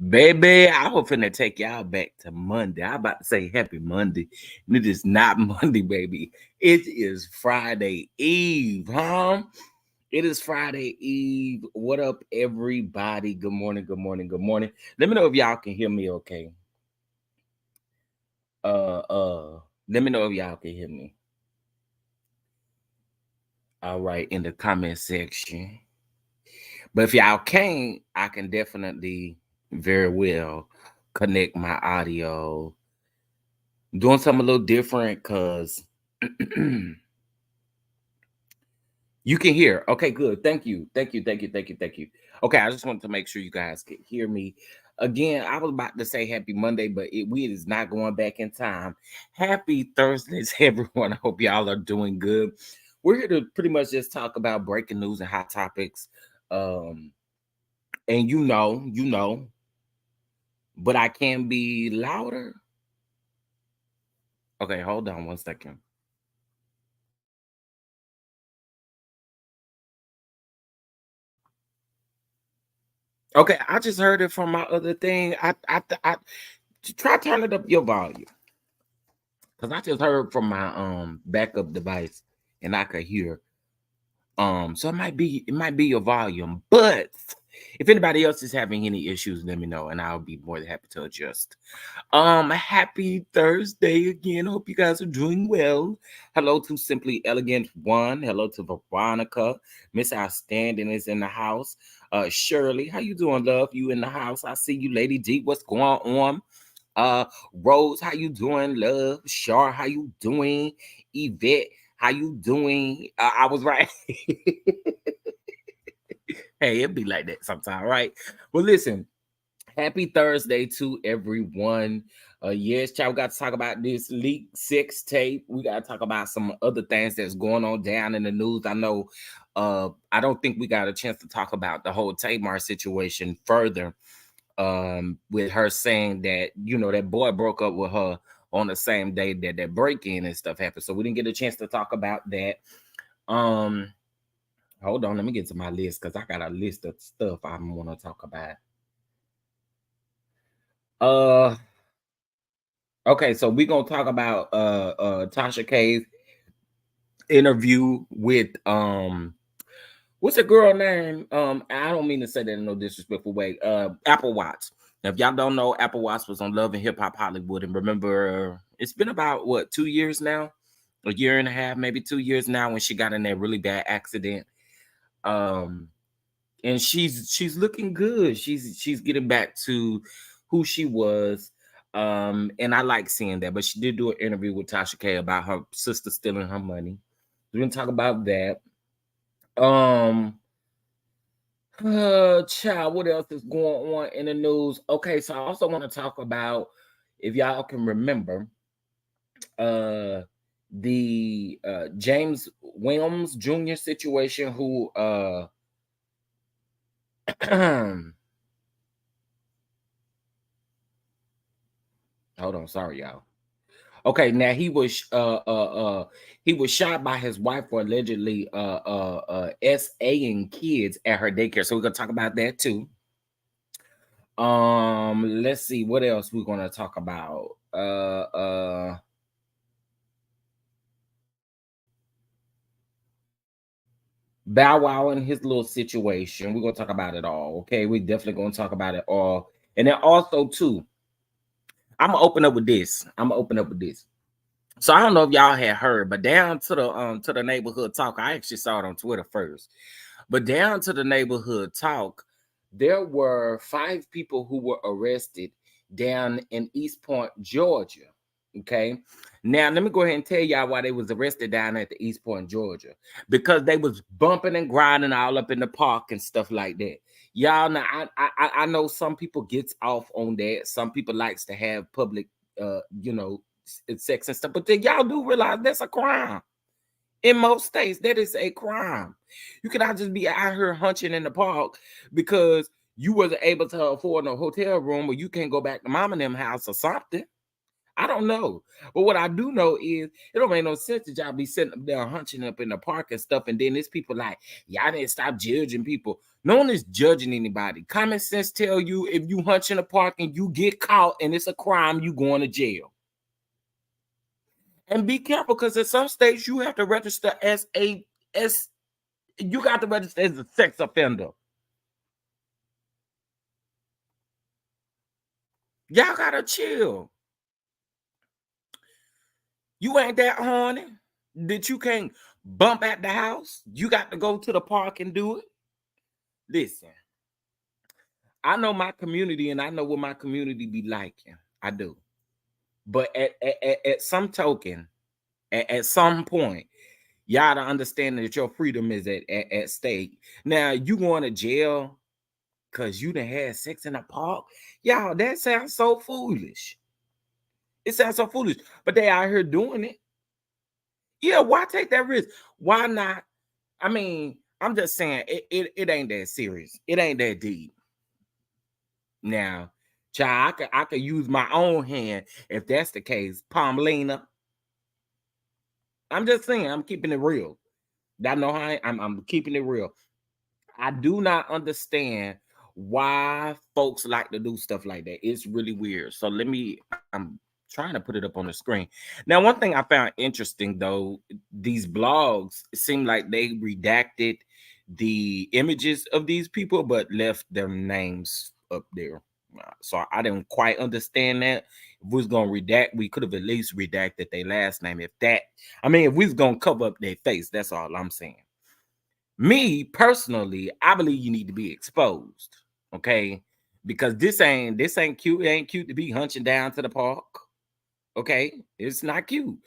Baby, I was finna take y'all back to Monday. I about to say happy Monday. And it is not Monday, baby. It is Friday Eve, huh? It is Friday Eve. What up, everybody? Good morning, good morning, good morning. Let me know if y'all can hear me okay. Let me know if y'all can hear me. All right, in the comment section. But if y'all can't, I can definitely very well connect my audio. Doing something a little different because you can hear. Okay, good. Thank you. Thank you. Thank you. Thank you. Thank you. Okay, I just wanted to make sure you guys could hear me. Again, I was about to say happy Monday, but we is not going back in time. Happy Thursdays, everyone. I hope y'all are doing good. We're here to pretty much just talk about breaking news and hot topics. And you know, but I can be louder. Okay, hold on one second. Okay, I just heard it from my other thing. I try turn it up your volume because I just heard from my backup device and I could hear. So it might be your volume, but if anybody else is having any issues, let me know and I'll be more than happy to adjust. Happy Thursday again. Hope you guys are doing well. Hello to Simply Elegant One. Hello to Veronica. Miss Outstanding is in the house. Shirley, how you doing, love? You in the house? I see you, Lady D. What's going on? Rose, how you doing, love? Shar, how you doing? Yvette, how you doing? I was right. Hey, it be like that sometimes, right? Well, listen. Happy Thursday to everyone. Yes, child, we got to talk about this leak sex tape. We got to talk about some other things that's going on down in the news. I know I don't think we got a chance to talk about the whole Tamar situation further. With her saying that, you know, that boy broke up with her on the same day that that break-in and stuff happened. So we didn't get a chance to talk about that. Hold on, let me get to my list because I got a list of stuff I want to talk about. Okay, so we're gonna talk about Tasha K's interview with What's a girl name? I don't mean to say that in no disrespectful way. Apple Watts. Now, if y'all don't know, Apple Watts was on Love and Hip Hop Hollywood, and remember, it's been about what 2 years now, a year and a half, maybe 2 years now, when she got in that really bad accident. Um, and she's looking good. She's getting back to who she was. And I like seeing that. But she did do an interview with Tasha K about her sister stealing her money. We're gonna talk about that. Child, what else is going on in the news? Okay, so I also want to talk about, if y'all can remember, uh the James Williams Jr. situation, who hold on, sorry y'all. Okay, now he was shot by his wife for allegedly SAing kids at her daycare. So we're gonna talk about that too. Let's see what else we're gonna talk about. Bow Wow and his little situation. We're gonna talk about it all. Okay, we definitely gonna talk about it all. And then also too, I'm gonna open up with this. So I don't know if y'all had heard, but down to the neighborhood talk. I actually saw it on Twitter first. But down to the neighborhood talk, there were 5 people who were arrested down in East Point, Georgia. Okay. Now let me go ahead and tell y'all why they was arrested down at the East Point, Georgia. Because they was bumping and grinding all up in the park and stuff like that. Y'all know, I know some people gets off on that. Some people likes to have public sex and stuff, but then y'all do realize that's a crime. In most states, that is a crime. You cannot just be out here hunching in the park because you wasn't able to afford a hotel room, or you can't go back to mom and them house or something. I don't know. But what I do know is it don't make no sense that y'all be sitting up there hunching up in the park and stuff. And then there's people like, y'all didn't stop judging people. No one is judging anybody. Common sense tell you, if you hunch in the park and you get caught and it's a crime, you going to jail. And be careful, because in some states you have to register as you got to register as a sex offender. Y'all gotta chill. You ain't that horny that you can't bump at the house. You got to go to the park and do it. Listen, I know my community, and I know what my community be liking. I do. But at some token, at some point, y'all to understand that your freedom is at stake. Now, you going to jail because you done had sex in a park? Y'all, that sounds so foolish. It sounds so foolish. But they out here doing it. Yeah, why take that risk? Why not? I mean, I'm just saying it ain't that serious. It ain't that deep. Now, child, I could use my own hand if that's the case. Palmelina. I'm just saying, I'm keeping it real. Y'all know how I'm keeping it real. I do not understand why folks like to do stuff like that. It's really weird. So I'm trying to put it up on the screen. Now, one thing I found interesting though, these blogs, it seemed like they redacted the images of these people, but left their names up there. So I didn't quite understand that. If we was gonna redact, we could have at least redacted their last name. If we was gonna cover up their face, that's all I'm saying. Me personally, I believe you need to be exposed, okay? Because this ain't cute. It ain't cute to be hunching down to the park, okay? It's not cute.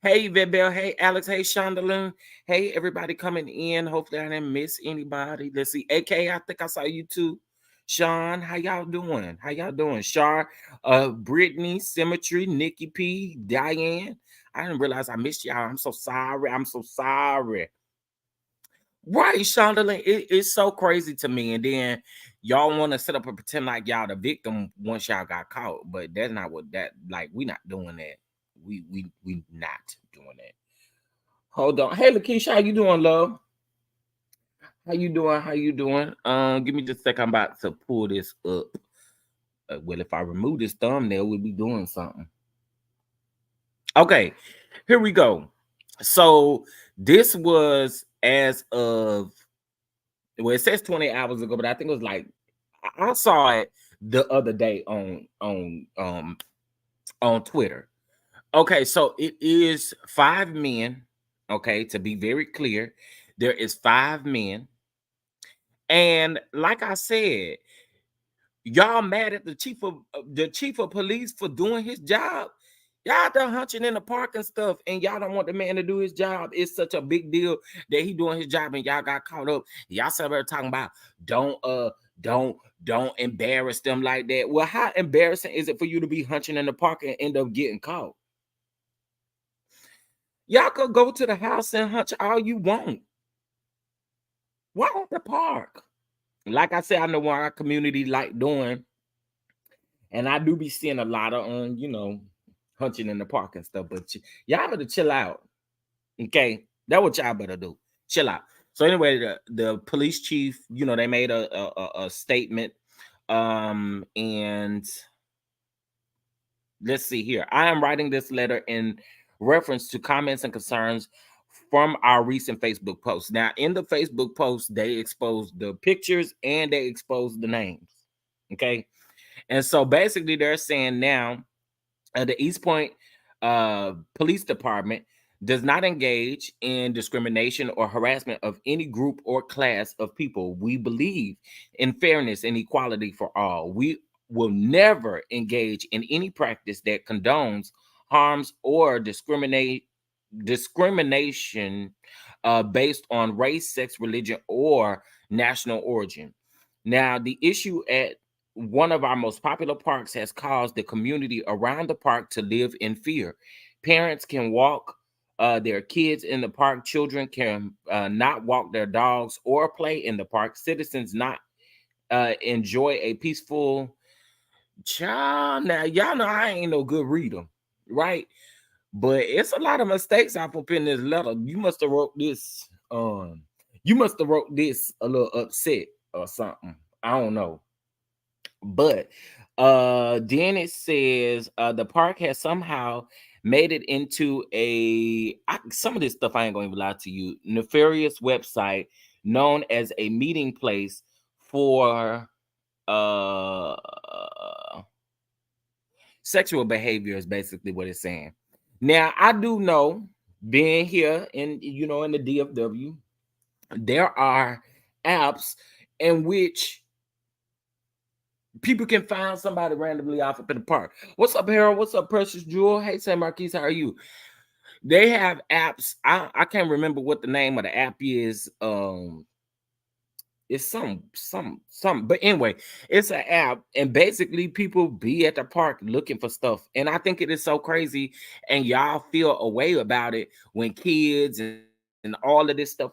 Hey, Vedbell. Hey, Alex. Hey, Shondaland. Hey, everybody coming in. Hopefully, I didn't miss anybody. Let's see. AK, I think I saw you too. Sean, how y'all doing? How y'all doing? Shar, Brittany, Symmetry, Nikki P, Diane. I didn't realize I missed y'all. I'm so sorry. I'm so sorry. Right, Shondaland. It's so crazy to me. And then y'all want to sit up and pretend like y'all the victim once y'all got caught. But that's not what that like. We not doing that. We not doing that. Hold on. Hey Lakeisha, how you doing, love? How you doing? How you doing? Give me just a second. I'm about to pull this up. Well, if I remove this thumbnail, we'll be doing something. Okay, here we go. So this was as of Well, it says 20 hours ago, but I think it was like I saw it the other day on Twitter. Okay, so it is 5 men. Okay, to be very clear, there is 5 men, and like I said, y'all mad at the chief of police for doing his job. Y'all done hunching in the park and stuff, and y'all don't want the man to do his job. It's such a big deal that he doing his job, and y'all got caught up. Y'all sat there talking about don't don't don't embarrass them like that. Well, how embarrassing is it for you to be hunching in the park and end up getting caught? Y'all could go to the house and hunch all you want. Why at the park? Like I said, I know what our community like doing. And I do be seeing a lot of hunching in the park and stuff. But y'all better chill out. Okay. That's what y'all better do. Chill out. So anyway, the police chief, they made a statement. And let's see here. I am writing this letter in reference to comments and concerns from our recent Facebook post. Now, in the Facebook post, they exposed the pictures and they exposed the names. Okay. And so basically, they're saying now the East Point Police Department does not engage in discrimination or harassment of any group or class of people. We believe in fairness and equality for all. We will never engage in any practice that condones, harms, or discrimination based on race, sex, religion, or national origin. Now, the issue at one of our most popular parks has caused the community around the park to live in fear. Parents can walk their kids in the park. Children can not walk their dogs or play in the park. Citizens not enjoy a peaceful child. Now, y'all know I ain't no good reader, right? But it's a lot of mistakes I put in this letter. You must have wrote this. You must have wrote this a little upset or something. I don't know. But then it says the park has somehow made it into some of this stuff I ain't gonna even lie to you, nefarious website known as a meeting place for uh sexual behavior is basically what it's saying. Now I do know, being here in the DFW, there are apps in which people can find somebody randomly off up in the park. What's up, Harold? What's up, Precious Jewel? Hey, San Marquise, how are you? They have apps. I can't remember what the name of the app is. It's some. But anyway, it's an app, and basically people be at the park looking for stuff. And I think it is so crazy, and y'all feel a way about it when kids and all of this stuff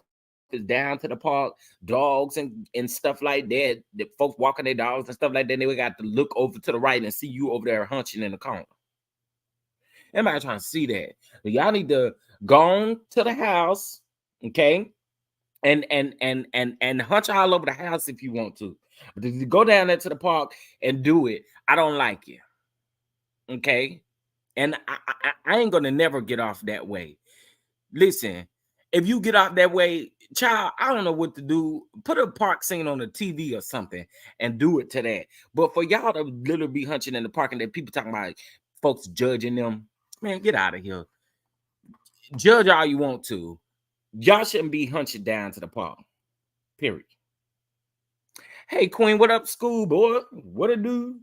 is down to the park, dogs and stuff like that. The folks walking their dogs and stuff like that, they got to look over to the right and see you over there hunching in the corner. Everybody trying to see that. But y'all need to go on to the house, okay, and hunch all over the house if you want to. But if you go down there to the park and do it, I don't like it. Okay, and I ain't gonna never get off that way. Listen, if you get off that way, child, I don't know what to do. Put a park scene on the TV or something and do it to that. But for y'all to literally be hunching in the park and then people talking about folks judging them, man, get out of here. Judge all you want to. Y'all shouldn't be hunching down to the park. Period. Hey, Queen, what up, school boy? What it do?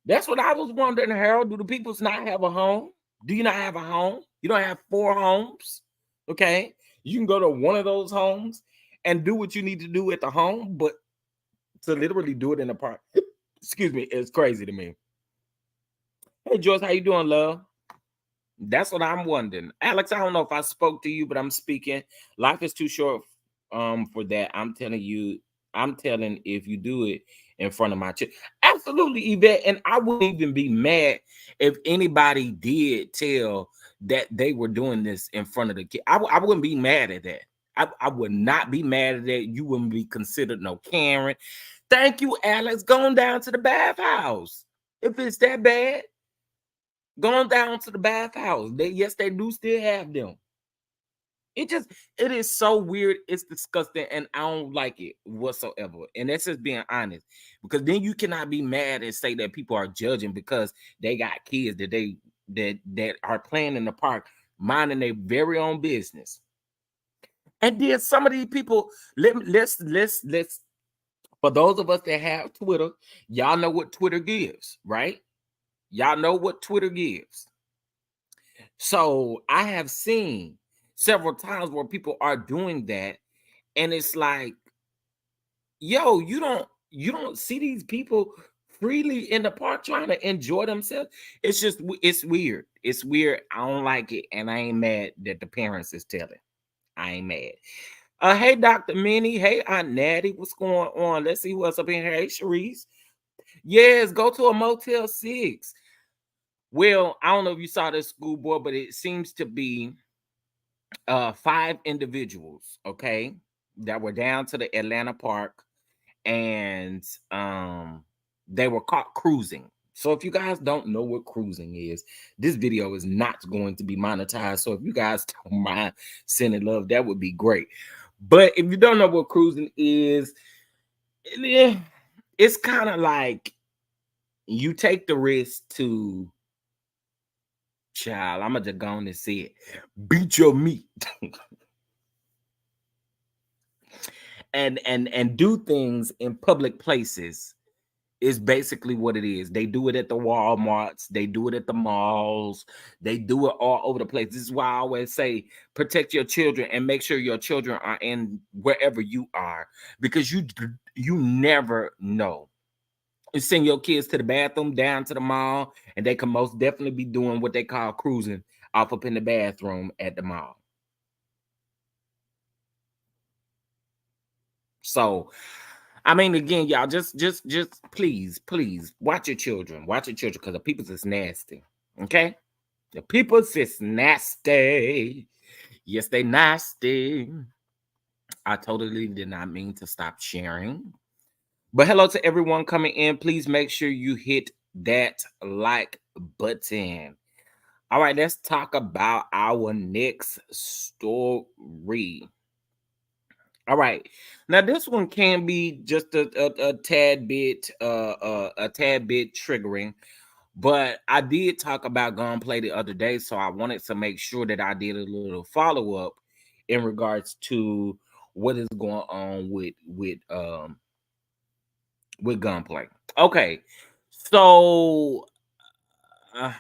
That's what I was wondering, Harold. Do the peoples not have a home? Do you not have a home? You don't have 4 homes? Okay. You can go to one of those homes and do what you need to do at the home, but to literally do it in the park, excuse me, it's crazy to me. Hey, Joyce, how you doing, love? That's what I'm wondering. Alex, I don't know if I spoke to you, but I'm speaking. Life is too short for that. I'm telling if you do it in front of my child. Absolutely, Yvette. And I wouldn't even be mad if anybody did tell that they were doing this in front of the kid. I wouldn't be mad at that. I would not be mad at that. You wouldn't be considered no Karen. Thank you, Alex. Going down to the bathhouse. If it's that bad, going down to the bathhouse. Yes, they do still have them. It is so weird. It's disgusting, and I don't like it whatsoever. And that's just being honest, because then you cannot be mad and say that people are judging because they got kids that are playing in the park, minding their very own business. And then some of these people, let's for those of us that have Twitter, y'all know what Twitter gives, right? Y'all know what Twitter gives. So I have seen several times where people are doing that, and it's like, yo, you don't see these people freely in the park trying to enjoy themselves. It's just it's weird. It's weird. I don't like it, and I ain't mad that the parents is telling. I ain't mad. Hey, Dr. Minnie. Hey, Aunt Natty. What's going on? Let's see what's up in here. Hey, Sharice. Yes, go to a Motel 6. Well, I don't know if you saw this, schoolboy, but it seems to be 5 individuals, okay, that were down to the Atlanta park, and they were caught cruising. So if you guys don't know what cruising is, this video is not going to be monetized. So if you guys don't mind sending love, that would be great. But if you don't know what cruising is, it's kind of like you take the risk to, child, I'm gonna just go on and say it, beat your meat. and do things in public places is basically what it is. They do it at the Walmarts, they do it at the malls, they do it all over the place. This is why I always say protect your children and make sure your children are in wherever you are, because you never know. You send your kids to the bathroom, down to the mall, and they can most definitely be doing what they call cruising off up in the bathroom at the mall. So I mean, again, y'all, just please watch your children. Watch your children, because the people's is nasty. Okay? The people's is nasty. Yes, they nasty. I totally did not mean to stop sharing. But hello to everyone coming in. Please make sure you hit that like button. All right, let's talk about our next story. All right. Now this one can be just a tad bit a tad bit triggering, but I did talk about gunplay the other day, so I wanted to make sure that I did a little follow-up in regards to what is going on with gunplay. Okay. So uh,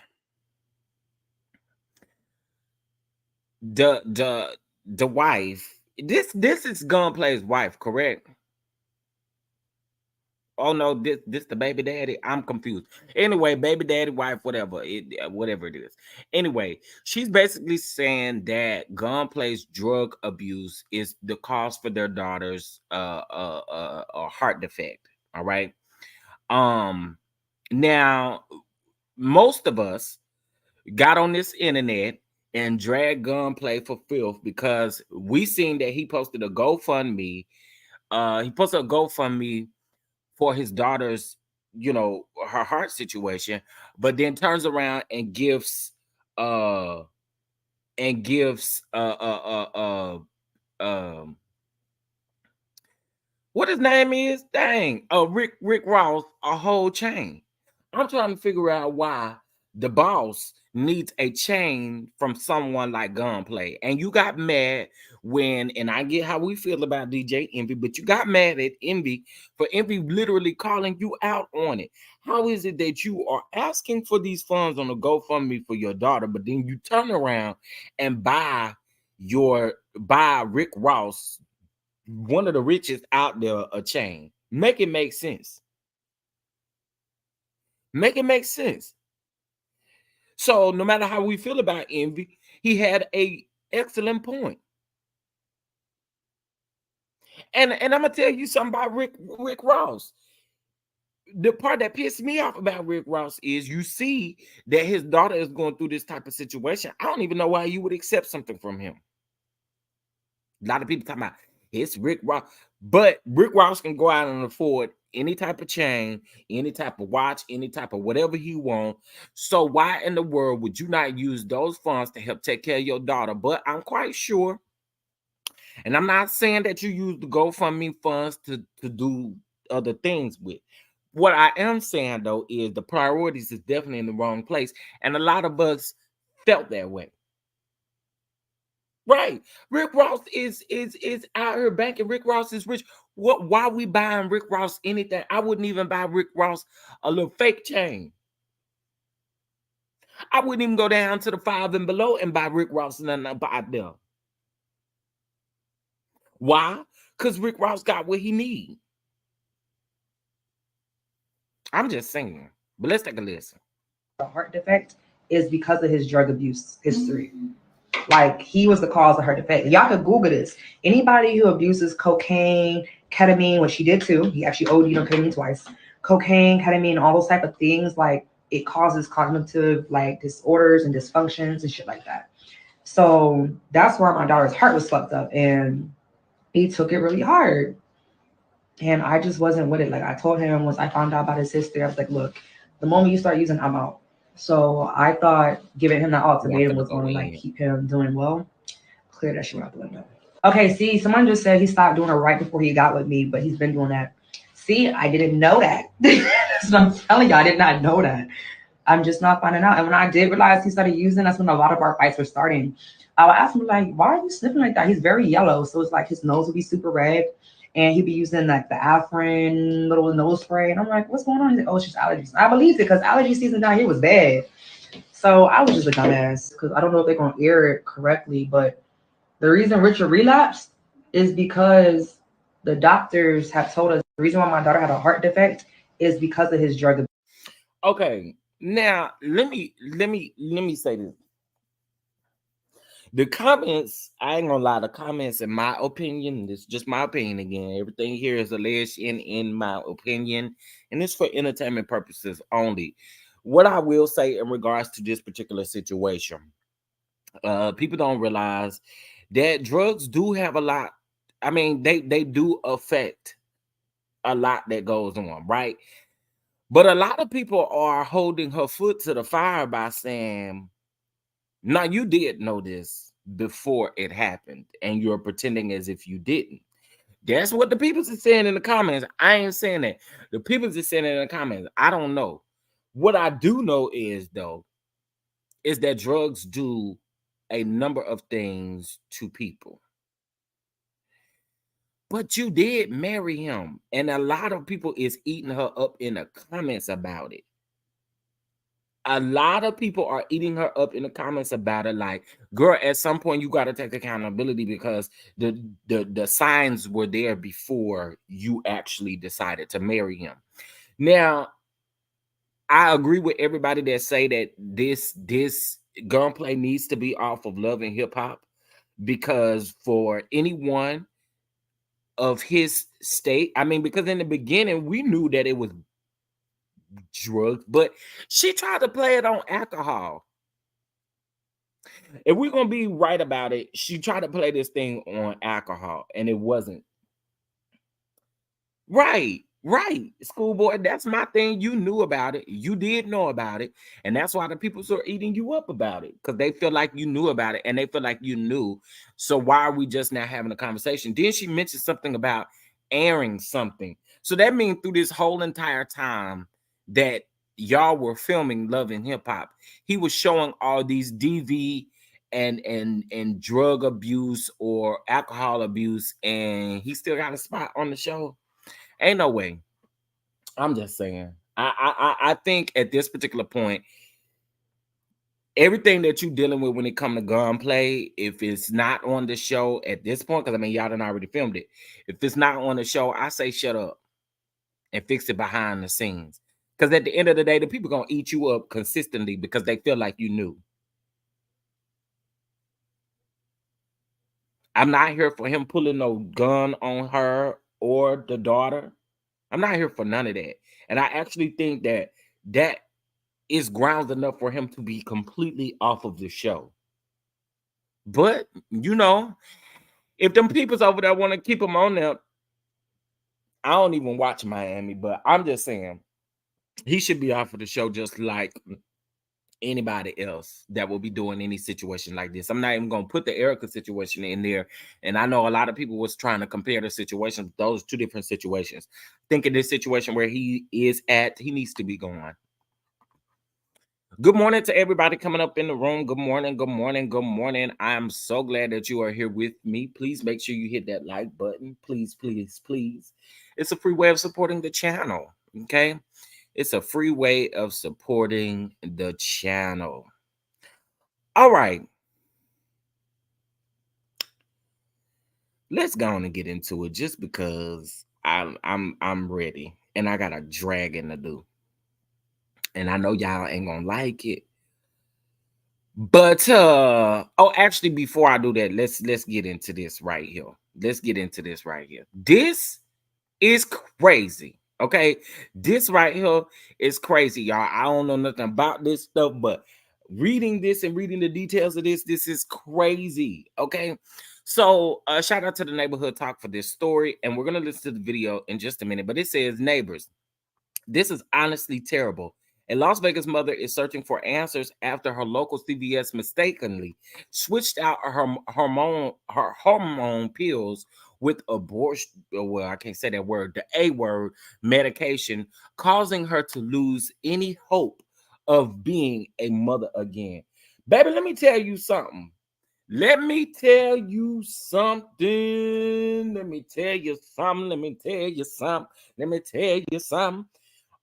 the wife, this is gunplay's wife, correct? Oh no, this the baby daddy. I'm confused. Anyway, baby daddy, wife, whatever it is. Anyway, she's basically saying that Gunplay's drug abuse is the cause for their daughter's heart defect. All right. Um, Now most of us got on this internet and dragged Gunplay for filth because we seen that he posted a GoFundMe. He posted a GoFundMe for his daughter's, her heart situation, but then turns around and uh gives what his name is, dang, Rick Ross, a whole chain. I'm trying to figure out why the boss needs a chain from someone like Gunplay. And you got mad when, and I get how we feel about DJ Envy, but you got mad at Envy for Envy literally calling you out on it. How is it that you are asking for these funds on a GoFundMe for your daughter, but then you turn around and buy Rick Ross, one of the richest out there, a chain? Make it make sense. Make it make sense. So no matter how we feel about Envy, he had a excellent point. And I'm gonna tell you something about Rick Ross. The part that pissed me off about Rick Ross is you see that his daughter is going through this type of situation. I don't even know why you would accept something from him. A lot of people talking about it's Rick Ross, but Rick Ross can go out and afford any type of chain, any type of watch, any type of whatever he want. So why in the world would you not use those funds to help take care of your daughter? But I'm quite sure And I'm not saying that you use the GoFundMe funds to do other things with. What I am saying though is the priorities is definitely in the wrong place, and a lot of us felt that way. Right. Rick Ross is out here banking. Rick Ross is rich. What why we buying Rick Ross anything? I wouldn't even buy Rick Ross a little fake chain. I wouldn't even go down to the 5 and below and buy Rick Ross and nothing about them. Why? Because Rick Ross got what he need. I'm just saying. But let's take a listen. A heart defect is because of his drug abuse history. Like he was the cause of her defect. Y'all could Google this. Anybody who abuses cocaine, ketamine, which he did too. He actually OD'd on ketamine twice. Cocaine, ketamine, all those type of things, like it causes cognitive like disorders and dysfunctions and shit like that. So that's why my daughter's heart was fucked up, and he took it really hard. And I just wasn't with it. Like I told him once I found out about his history, I was like, look, the moment you start using, I'm out. So I thought giving him that ultimatum was going to like keep him doing well. Clear that shit out the window. Okay, see, someone just said he stopped doing it right before he got with me, but he's been doing that. See, I didn't know that. That's what I'm telling you. I did not know that. I'm just not finding out. And when I did realize he started using, that's when a lot of our fights were starting. I would ask him like, "Why are you sniffing like that?" He's very yellow, so it's like his nose would be super red, and he'd be using like the Afrin little nose spray. And I'm like, "What's going on?" He's like, "Oh, it's just allergies." And I believed it because allergy season down here was bad. So I was just a dumbass because I don't know if they're gonna air it correctly, but the reason Richard relapsed is because the doctors have told us the reason why my daughter had a heart defect is because of his drug abuse. Okay, now let me say this. The comments, I ain't gonna lie, the comments, in my opinion, this is just my opinion again. Everything here is alleged in my opinion, and it's for entertainment purposes only. What I will say in regards to this particular situation, people don't realize that drugs do have a lot. I mean, they do affect a lot that goes on, right? But a lot of people are holding her foot to the fire by saying, now, you did know this before it happened, and you're pretending as if you didn't. That's what the people are saying in the comments. I ain't saying that. The people are saying it in the comments. I don't know. What I do know is, though, is that drugs do a number of things to people. But you did marry him, and a lot of people is eating her up in the comments about it. A lot of people are eating her up in the comments about it. Like, girl, at some point you got to take accountability because the signs were there before you actually decided to marry him. Now, I agree with everybody that say that this gunplay needs to be off of Love and Hip Hop, because for anyone of his state, I mean, because in the beginning we knew that it was drugs, but she tried to play it on alcohol. If we're gonna be right about it, she tried to play this thing on alcohol, and it wasn't. Right. Schoolboy, that's my thing. You knew about it. You did know about it. And that's why the people are eating you up about it, because they feel like you knew about it and they feel like you knew. So why are we just now having a conversation? Then she mentioned something about airing something. So that means through this whole entire time that y'all were filming Love and Hip Hop, he was showing all these DV and drug abuse or alcohol abuse, and he still got a spot on the show. Ain't no way. I'm just saying. I think at this particular point, everything that you're dealing with when it comes to gunplay, if it's not on the show at this point, because I mean y'all done already filmed it. If it's not on the show, I say shut up and fix it behind the scenes. Because at the end of the day, the people gonna eat you up consistently because they feel like you knew. I'm not here for him pulling no gun on her or the daughter. I'm not here for none of that. And I actually think that that is grounds enough for him to be completely off of the show. But, if them peoples over there want to keep him on there, I don't even watch Miami, but I'm just saying he should be off of the show just like anybody else that will be doing any situation like this. I'm not even gonna put the Erica situation in there. And I know a lot of people was trying to compare the situations, those two different situations. Think in this situation where he is at, he needs to be gone. Good morning to everybody coming up in the room. Good morning, good morning, good morning. I'm so glad that you are here with me. Please make sure you hit that like button. Please, please, please. It's a free way of supporting the channel. Okay. It's a free way of supporting the channel. All right. Let's go on and get into it just because I'm ready and I got a dragging to do. And I know y'all ain't gonna like it. But oh, actually, before I do that, let's get into this right here. Let's get into this right here. This is crazy. Okay, this right here is crazy, y'all. I don't know nothing about this stuff, but reading this and reading the details of this is crazy. Okay, so shout out to the neighborhood talk for this story, and we're gonna listen to the video in just a minute. But it says, neighbors, this is honestly terrible. A Las Vegas mother is searching for answers after her local CVS mistakenly switched out her hormone pills with abortion. Well, I can't say that word, the A word medication, causing her to lose any hope of being a mother again. Baby, let me tell you something. Let me tell you something. Let me tell you something. Let me tell you something. Let me tell you something.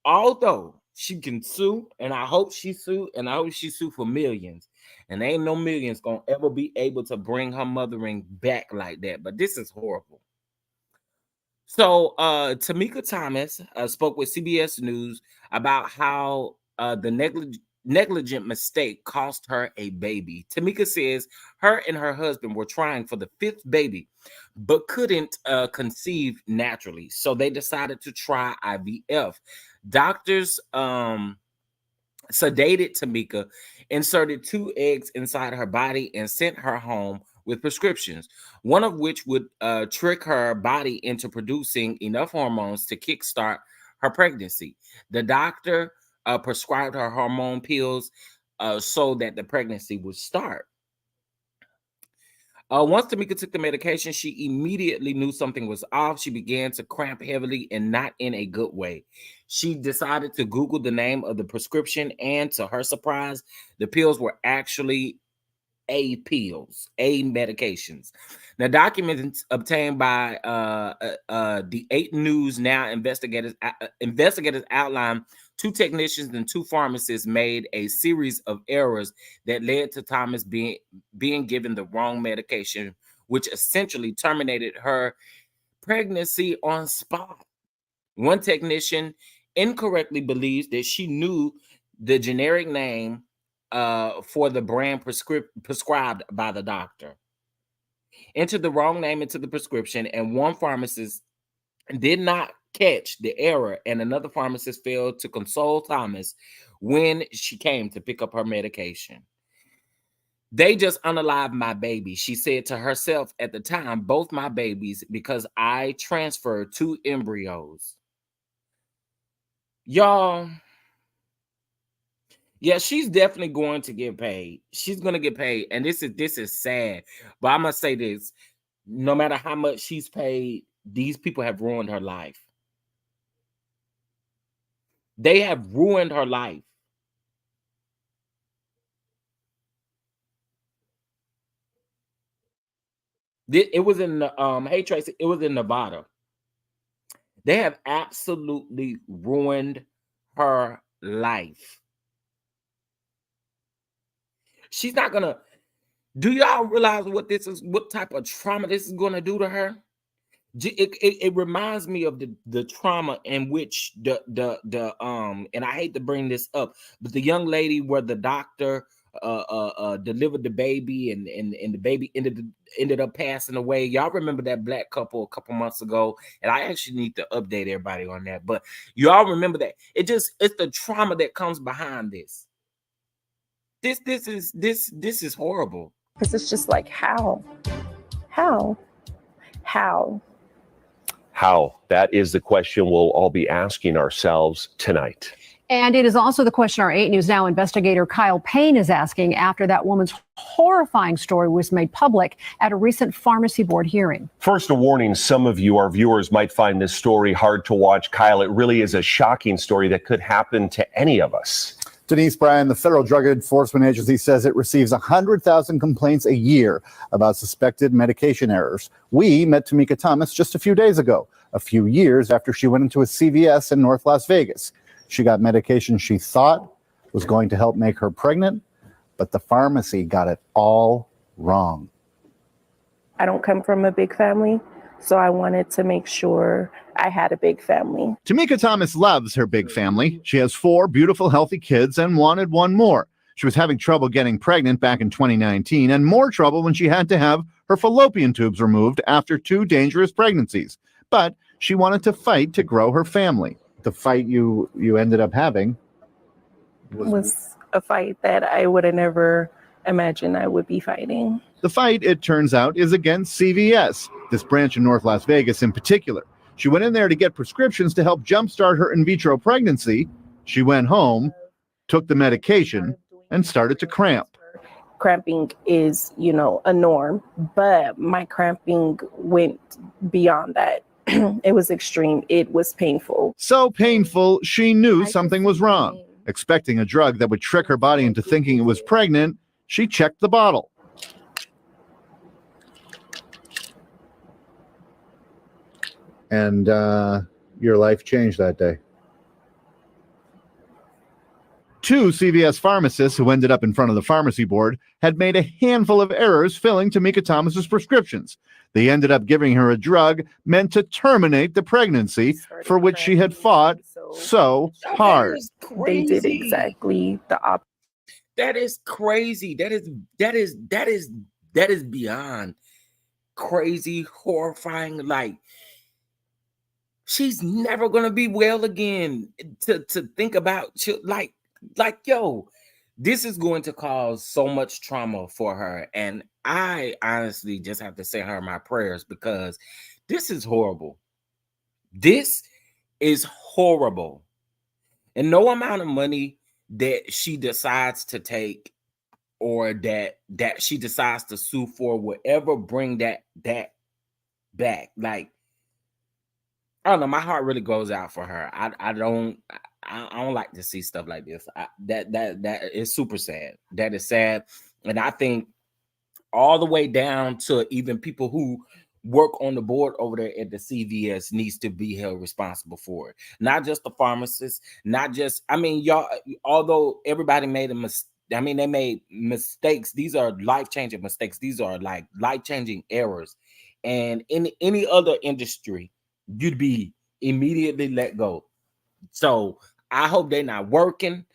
Although she can sue, and I hope she sue, and I hope she sue for millions. And ain't no millions gonna ever be able to bring her mothering back like that. But this is horrible. So Tamika Thomas spoke with CBS News about how the negligent mistake cost her a baby. Tamika says her and her husband were trying for the fifth baby, but couldn't conceive naturally. So they decided to try IVF. Doctors sedated Tamika, inserted 2 eggs inside her body, and sent her home with prescriptions, one of which would trick her body into producing enough hormones to kickstart her pregnancy. The doctor prescribed her hormone pills so that the pregnancy would start. Once Tamika took the medication, she immediately knew something was off. She began to cramp heavily and not in a good way. She decided to Google the name of the prescription, and to her surprise, the pills were actually A pills, A medications. Now, documents obtained by the 8 News Now investigators outlined 2 technicians and 2 pharmacists made a series of errors that led to Thomas being given the wrong medication, which essentially terminated her pregnancy on spot. One technician incorrectly believes that she knew the generic name for the brand prescribed by the doctor, entered the wrong name into the prescription, and one pharmacist did not catch the error, and another pharmacist failed to console Thomas when she came to pick up her medication. They just unalived my baby, she said to herself at the time, both my babies, because I transferred 2 embryos. Y'all, yeah, she's definitely going to get paid. She's going to get paid, and this is sad. But I'm gonna say this: no matter how much she's paid, these people have ruined her life. They have ruined her life. It was in hey Tracy, it was in Nevada. They have absolutely ruined her life. She's not gonna. Do y'all realize what this is? What type of trauma this is gonna do to her? It reminds me of the trauma in which the and I hate to bring this up, but the young lady where the doctor delivered the baby and the baby ended up passing away. Y'all remember that black couple a couple months ago? And I actually need to update everybody on that, but y'all remember that. It's the trauma that comes behind this. This is horrible. Because it's just like, how? How? That is the question we'll all be asking ourselves tonight. And it is also the question our 8 News Now investigator Kyle Payne is asking after that woman's horrifying story was made public at a recent pharmacy board hearing. First, a warning, some of you, our viewers, might find this story hard to watch. Kyle, it really is a shocking story that could happen to any of us. Denise Bryan, the Federal Drug Enforcement Agency, says it receives 100,000 complaints a year about suspected medication errors. We met Tamika Thomas just a few days ago, a few years after she went into a CVS in North Las Vegas. She got medication she thought was going to help make her pregnant, but the pharmacy got it all wrong. I don't come from a big family, so I wanted to make sure I had a big family. Tamika Thomas loves her big family. She has 4 beautiful, healthy kids and wanted one more. She was having trouble getting pregnant back in 2019 and more trouble when she had to have her fallopian tubes removed after 2 dangerous pregnancies. But she wanted to fight to grow her family. The fight you ended up having Was a fight that I would have never imagined I would be fighting. The fight, it turns out, is against CVS, this branch in North Las Vegas in particular. She went in there to get prescriptions to help jumpstart her in vitro pregnancy. She went home, took the medication, and started to cramp. Cramping is, a norm, but my cramping went beyond that. It was extreme. It was painful. So painful, she knew something was wrong. Expecting a drug that would trick her body into thinking it was pregnant, she checked the bottle. And your life changed that day. 2 CVS pharmacists who ended up in front of the pharmacy board had made a handful of errors filling Tamika Thomas's prescriptions. They ended up giving her a drug meant to terminate the pregnancy for which she had fought so hard. They did exactly the opposite. That is crazy. That is beyond crazy, horrifying. Like, she's never gonna be well again. To think about, yo, this is going to cause so much trauma for her, and I honestly just have to send her my prayers because this is horrible. This is horrible, and no amount of money that she decides to take or that she decides to sue for will ever bring that back. Like, I don't know. My heart really goes out for her. I don't like to see stuff like this. That is super sad. That is sad, and I think all the way down to even people who work on the board over there at the CVS needs to be held responsible for it. Not just the pharmacists, not just. I mean, y'all. Although everybody made a mistake. I mean, they made mistakes. These are life-changing mistakes. These are like life-changing errors. And in any other industry, you'd be immediately let go. So I hope they're not working.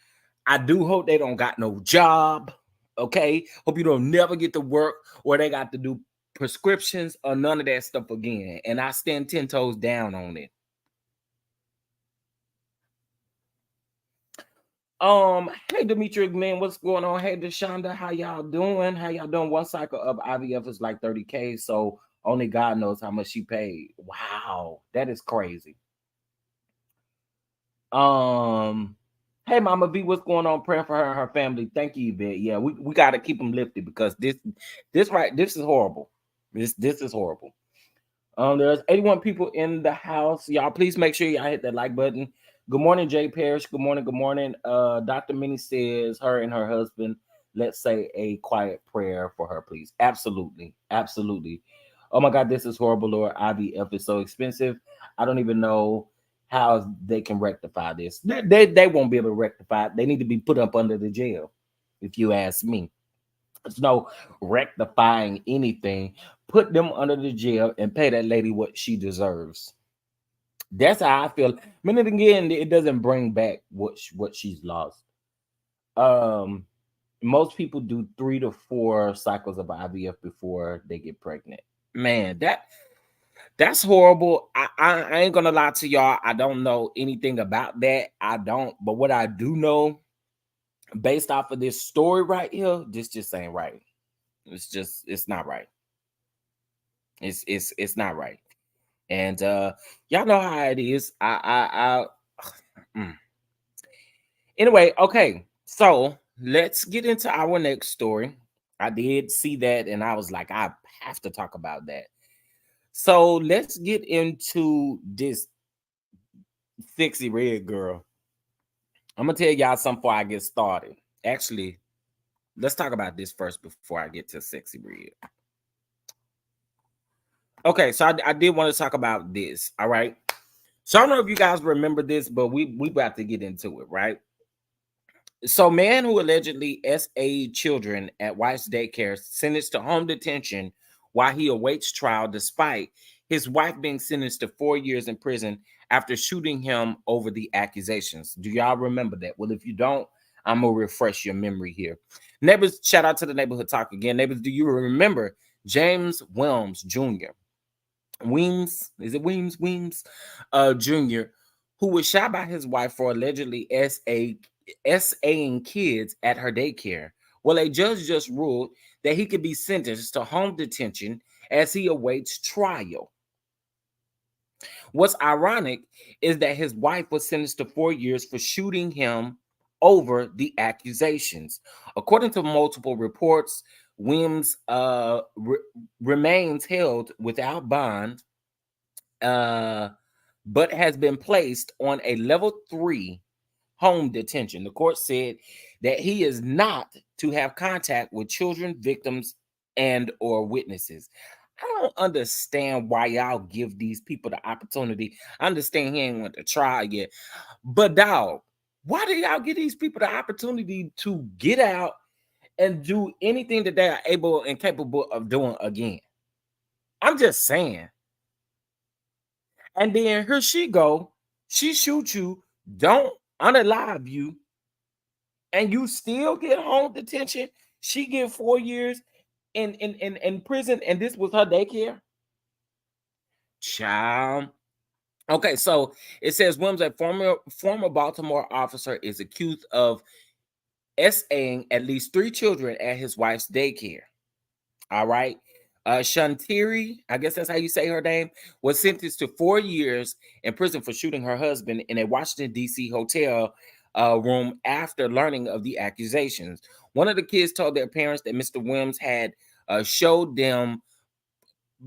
I do hope they don't got no job. Okay. Hope you don't never get to work or they got to do prescriptions or none of that stuff again. And I stand 10 toes down on it. Hey Demetrius, man, what's going on? Hey Deshonda, how y'all doing? How y'all doing? One cycle of IVF is like 30K, so only God knows how much she paid. Wow, that is crazy. Hey Mama B, what's going on? Prayer for her and her family. Thank you, Yvette. Yeah, we gotta keep them lifted because this is horrible. This is horrible. There's 81 people in the house. Y'all, please make sure y'all hit that like button. Good morning, Jay Parrish. Good morning. Good morning. Dr. Minnie says her and her husband, let's say a quiet prayer for her, please. Absolutely. Absolutely. Oh my God, this is horrible, Lord. IVF is so expensive. I don't even know how they can rectify this. They won't be able to rectify it. They need to be put up under the jail, if you ask me. There's no rectifying anything. Put them under the jail and pay that lady what she deserves. That's how I feel. I mean, again, it doesn't bring back what she's lost. Most people do 3 to 4 cycles of IVF before they get pregnant. Man, that's horrible. I ain't gonna lie to y'all. I don't know anything about that. I don't. But what I do know, based off of this story right here, this just ain't right. It's not right. It's not right. And y'all know how it is. Anyway, okay, so let's get into our next story. I did see that and I was like, I have to talk about that. So let's get into this sexy red girl. I'm gonna tell y'all something before I get started. Actually, let's talk about this first before I get to sexy red. Okay, so I did want to talk about this. All right. So I don't know if you guys remember this, but we about to get into it, right? So, man who allegedly SA'd children at wife's daycare sentenced to home detention while he awaits trial, despite his wife being sentenced to 4 years in prison after shooting him over the accusations. Do y'all remember that? Well, if you don't, I'm gonna refresh your memory here. Neighbors, shout out to the neighborhood talk again. Neighbors, do you remember James Wilms Jr.? Weems, is it Weems Jr., who was shot by his wife for allegedly SAing kids at her daycare. Well, a judge just ruled that he could be sentenced to home detention as he awaits trial. What's ironic is that his wife was sentenced to 4 years for shooting him over the accusations. According to multiple reports, Weems remains held without bond, but has been placed on a level 3 home detention. The court said that he is not to have contact with children, victims, and or witnesses. I don't understand why y'all give these people the opportunity. I understand he ain't went to trial yet, but dog, why do y'all give these people the opportunity to get out and do anything that they are able and capable of doing again? I'm just saying. And then here she go, she shoot you, don't unalive you, and you still get home detention. She get 4 years in prison, and this was her daycare. Child. Okay, so it says Williams, a former Baltimore officer, is accused of SAing at least 3 children at his wife's daycare. All right. Shantiri, I guess that's how you say her name, was sentenced to 4 years in prison for shooting her husband in a Washington, D.C. hotel room after learning of the accusations. One of the kids told their parents that Mr. Williams had showed them,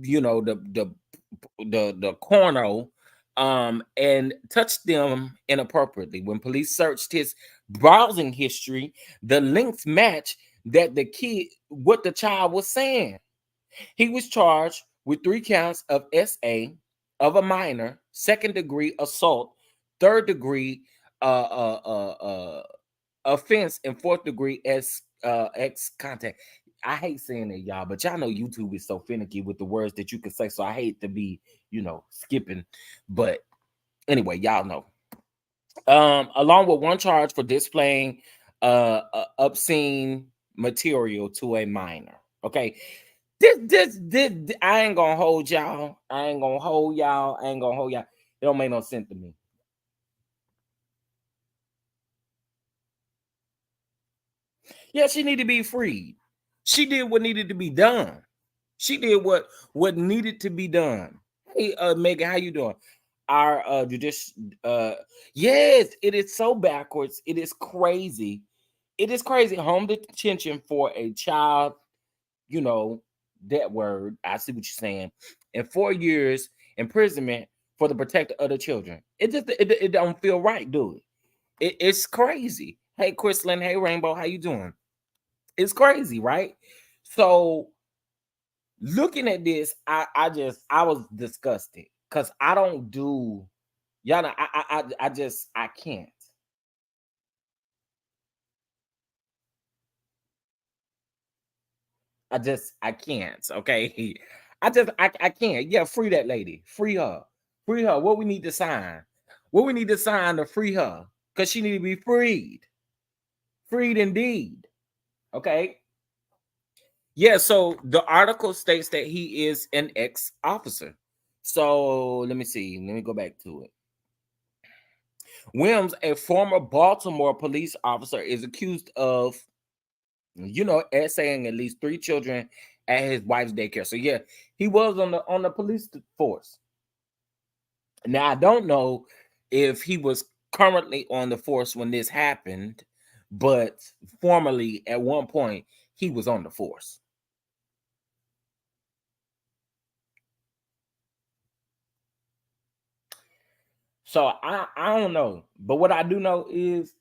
you know, the corno and touched them inappropriately. When police searched his browsing history, the links match that what the child was saying. He was charged with 3 counts of SA of a minor, 2nd degree assault, 3rd degree offense, and 4th degree ex contact. I hate saying it, y'all, but y'all know YouTube is so finicky with the words that you can say. So I hate to be, skipping. But anyway, y'all know. Along with 1 charge for displaying obscene material to a minor. Okay. This I ain't gonna hold y'all. It don't make no sense to me. Yeah, she need to be freed. She did what needed to be done. She did what needed to be done. Hey, Megan, how you doing? Our yes, it is so backwards. It is crazy. It is crazy. Home detention for a child, that word. I see what you're saying. And 4 years imprisonment for the protector of the children. It don't feel right, do it? It's crazy. Hey, Chrislyn. Hey, Rainbow. How you doing? It's crazy, right? So looking at this, I was disgusted because I don't do, y'all know, I can't. I can't. Okay. I can't. Yeah, free that lady. Free her. Free her. What we need to sign? What we need to sign to free her? Because she need to be freed. Freed indeed. Okay. Yeah, so the article states that he is an ex-officer. So let me see. Let me go back to it. Williams, a former Baltimore police officer, is accused of, essaying at least 3 children at his wife's daycare. So yeah, he was on the police force. Now I don't know if he was currently on the force when this happened, but formerly at one point he was on the force. So I don't know, but what I do know is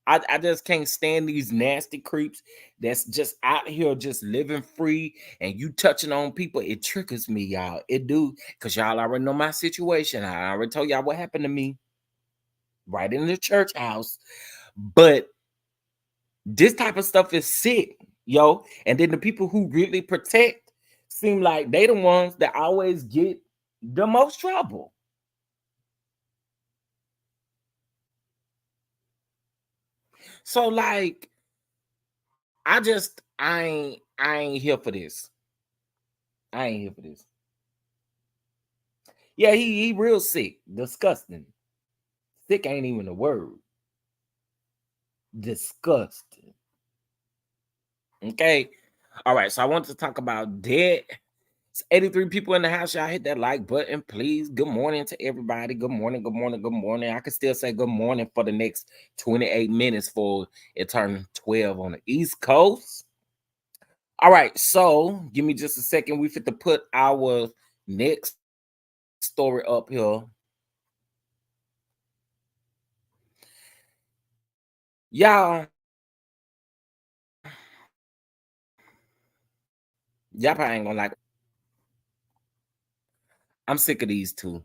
I just can't stand these nasty creeps that's just out here just living free, and you touching on people. It triggers me, y'all. It do, because y'all already know my situation. I already told y'all what happened to me right in the church house. But this type of stuff is sick, yo. And then the people who really protect seem like they the ones that always get the most trouble. So like, I ain't here for this. I ain't here for this. Yeah, he real sick, disgusting. Sick ain't even a word. Disgusting. Okay. All right. So I want to talk about dead. It's 83 people in the house. Y'all hit that like button, please. Good morning to everybody. Good morning. Good morning. Good morning. I can still say good morning for the next 28 minutes for it turning 12 on the East Coast. All right. So give me just a second. We fit to put our next story up here. Y'all probably ain't gonna like. I'm sick of these two.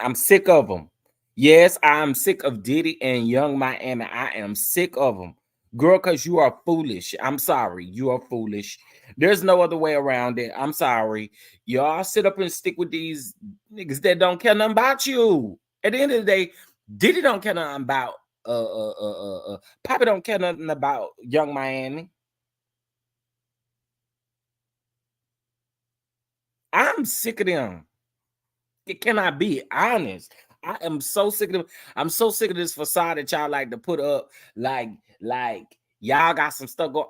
I'm sick of them. Yes, I'm sick of Diddy and Young Miami. I am sick of them. Girl, because you are foolish. I'm sorry. You are foolish. There's no other way around it. I'm sorry. Y'all sit up and stick with these niggas that don't care nothing about you. At the end of the day, Diddy don't care nothing about Papa don't care nothing about Young Miami. I'm sick of them. Can I be honest? I am so sick of them. I'm so sick of this facade that y'all like to put up. Like y'all got some stuff going.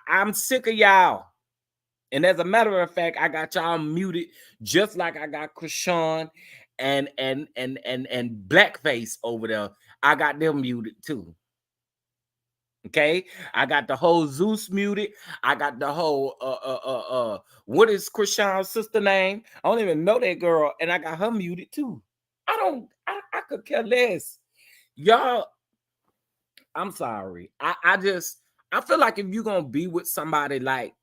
I'm sick of y'all. And as a matter of fact, I got y'all muted just like I got Krishan and Blackface over there. I got them muted too. Okay, I got the whole Zeus muted. I got the whole what is Krishan's sister name? I don't even know that girl, and I got her muted too. I could care less. Y'all, I'm sorry. I feel like if you're gonna be with somebody like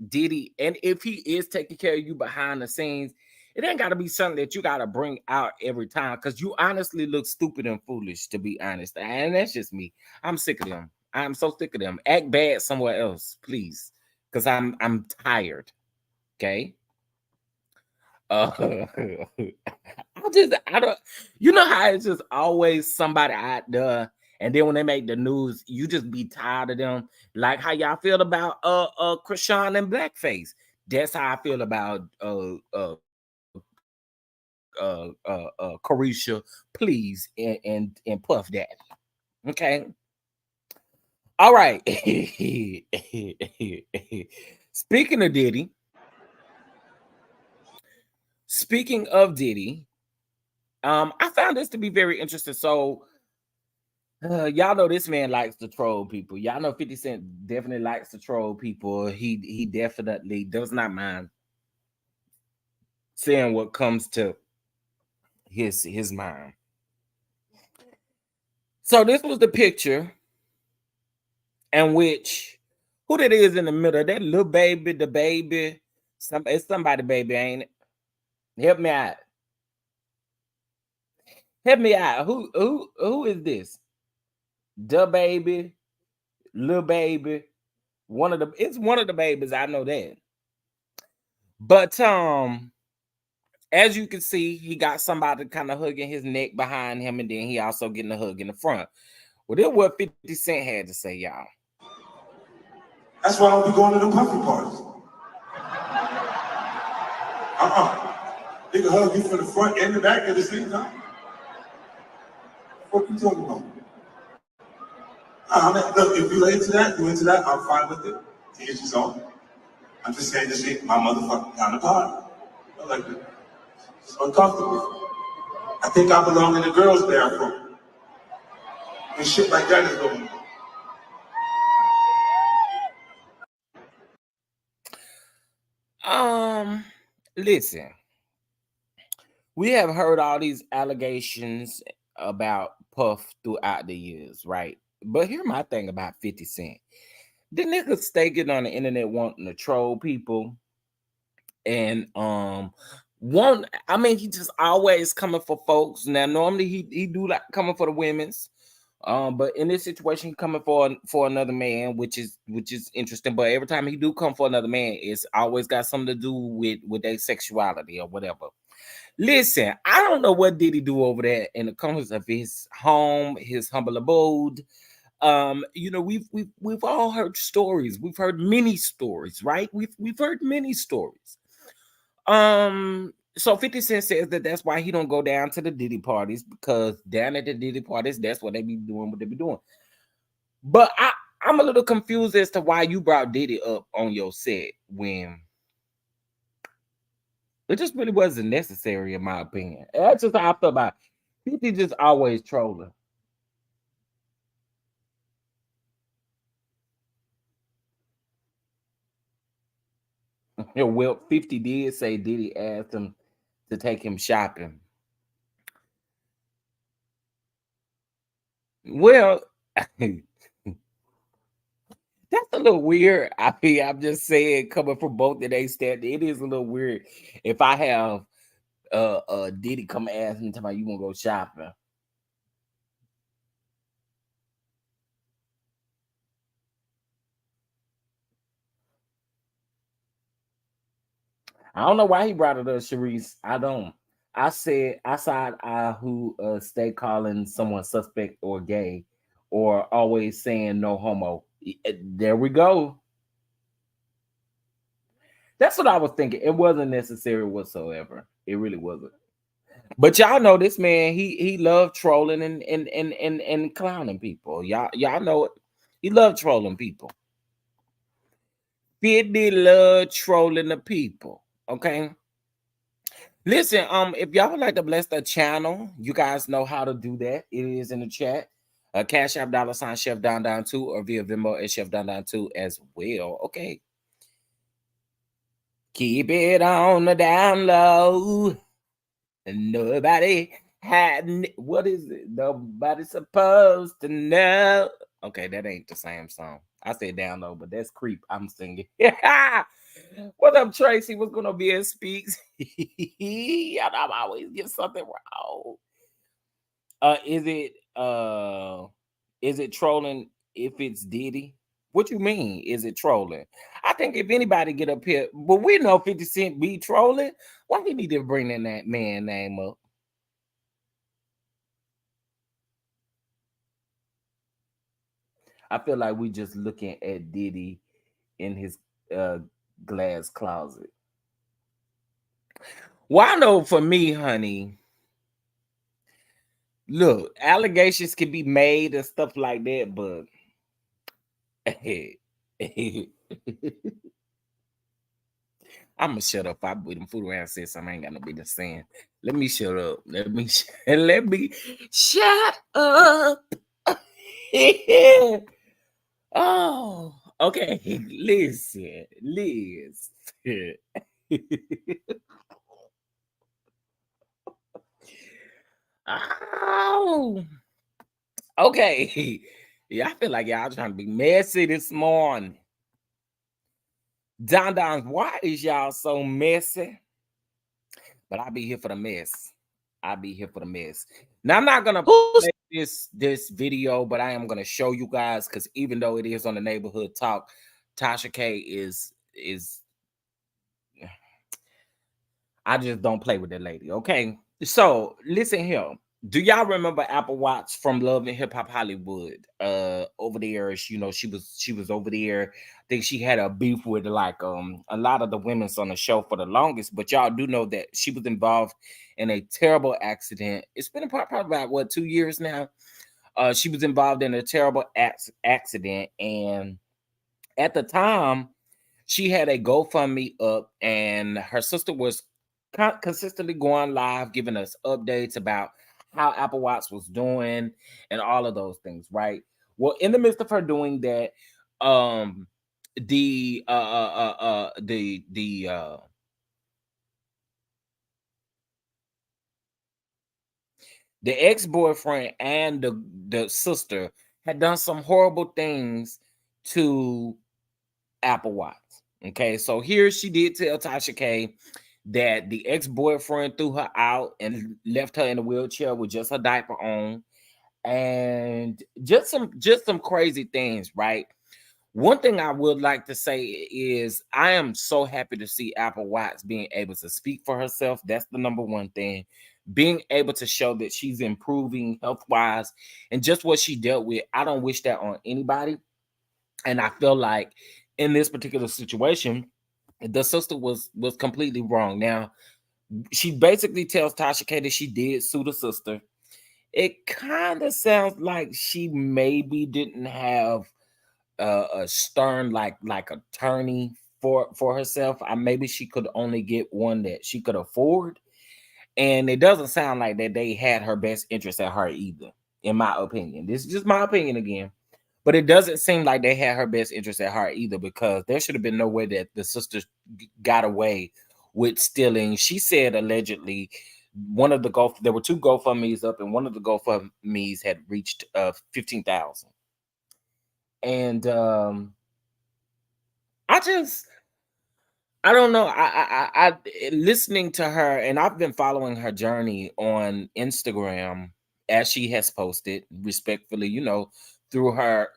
Diddy, and if he is taking care of you behind the scenes, it ain't got to be something that you got to bring out every time, because you honestly look stupid and foolish, to be honest. And that's just me. I'm sick of them. I'm so sick of them. Act bad somewhere else, please, because I'm tired. Okay. I don't. You know how it's just always somebody out there, and then when they make the news, you just be tired of them. Like how y'all feel about Krishan and Blackface. That's how I feel about Carisha, please, and Puff Daddy. Okay. All right. Speaking of Diddy, I found this to be very interesting. So y'all know this man likes to troll people. Y'all know 50 Cent definitely likes to troll people. He definitely does not mind saying what comes to his mind. So this was the picture in which who that is in the middle? That little baby, the baby. It's somebody, baby, ain't it? Help me out. Help me out. Who is this? The baby, little baby. It's one of the babies. I know that. But as you can see, he got somebody kind of hugging his neck behind him, and then he also getting a hug in the front. Well, that's what 50 Cent had to say, y'all. That's why I don't be going to them puppy parties. They can hug you from the front and the back at the same time. What you talking about? Look, if you're into that, I'm fine with it. To each his own. I'm just saying this ain't my motherfucking kind of party. I like it. It's uncomfortable. I think I belong in the girls' bathroom. and shit like that is going on. Listen, we have heard all these allegations about Puff throughout the years, right? But here's my thing about 50 Cent. The nigga stay getting on the internet wanting to troll people. And I mean, he just always coming for folks. Now, normally he do like coming for the women's. But in this situation, he coming for another man, which is interesting. But every time he do come for another man, it's always got something to do with their sexuality or whatever. Listen, I don't know what did he do over there in the corners of his home, his humble abode. You know, we've all heard stories. We've heard many stories, right? We've heard many stories. So 50 Cent says that that's why he don't go down to the Diddy parties, because down at the Diddy parties, that's what they be doing, what they be doing. But I'm a little confused as to why you brought Diddy up on your set when it just really wasn't necessary, in my opinion. That's just how I feel about it. 50 just always trolling. Well, 50 did say Diddy asked him to take him shopping. Well, that's a little weird. I mean, I'm just saying, coming from both of they stand, it is a little weird if I have Diddy come ask me, tell me you want to go shopping. I don't know why he brought it up, Sharice. I don't. I said I side eye who stay calling someone suspect or gay, or always saying no homo. There we go. That's what I was thinking. It wasn't necessary whatsoever. It really wasn't. But y'all know this man, he loved trolling and clowning people. Y'all know it. He loved trolling people. 50 love trolling the people. Okay. Listen, if y'all would like to bless the channel, you guys know how to do that. It is in the chat. Cash App $ Chef Down 2, or via Venmo at Chef Down 2 as well. Okay. Keep it on the down low. Nobody had, what is it? Nobody's supposed to know. Okay, that ain't the same song. I said down low, but that's Creep. I'm singing. What up, Tracy? What's gonna be in Speaks? I'm always get something wrong. Is it trolling if it's Diddy? What you mean? Is it trolling? I think if anybody get up here, but we know 50 Cent be trolling. Why he need to bring that man name up? I feel like we just looking at Diddy in his glass closet. Well, I know for me, honey, look, allegations can be made and stuff like that, but I'm gonna shut up. I put them food around and said something I ain't got no business saying. Let me shut up. Let me shut up. Oh, okay. Listen. Oh, okay. Yeah, I feel like y'all trying to be messy this morning. Don, why is y'all so messy? But I'll be here for the mess. I'll be here for the mess. Now I'm not gonna play this video, but I am gonna show you guys, because even though it is on the neighborhood talk, Tasha K is I just don't play with that lady. Okay. So listen here. Do y'all remember Apple Watts from Love and Hip Hop Hollywood? Over there, she was over there. I think she had a beef with like a lot of the women's on the show for the longest, but y'all do know that she was involved in a terrible accident. It's been probably about what, 2 years now. She was involved in a terrible accident, and at the time, she had a GoFundMe up, and her sister was consistently going live, giving us updates about how Apple Watts was doing and all of those things, right? Well, in the midst of her doing that, um, the ex-boyfriend and the sister had done some horrible things to Apple Watts. Okay, so here she did tell Tasha K that the ex-boyfriend threw her out and left her in a wheelchair with just her diaper on, and just some crazy things, right? One thing I would like to say is I am so happy to see Apple Watts being able to speak for herself. That's the number one thing. Being able to show that she's improving health-wise and just what she dealt with. I don't wish that on anybody. And I feel like in this particular situation, the sister was completely wrong. Now, she basically tells Tasha K that she did sue the sister. It kind of sounds like she maybe didn't have a stern like attorney for herself. Maybe she could only get one that she could afford, and it doesn't sound like that they had her best interest at heart either. In my opinion, this is just my opinion again, but it doesn't seem like they had her best interest at heart either, because there should have been no way that the sisters got away with stealing. She said allegedly one of the there were two GoFundMe's up, and one of the GoFundMe's had reached 15,000. And I don't know. Listening to her, and I've been following her journey on Instagram as she has posted respectfully, through her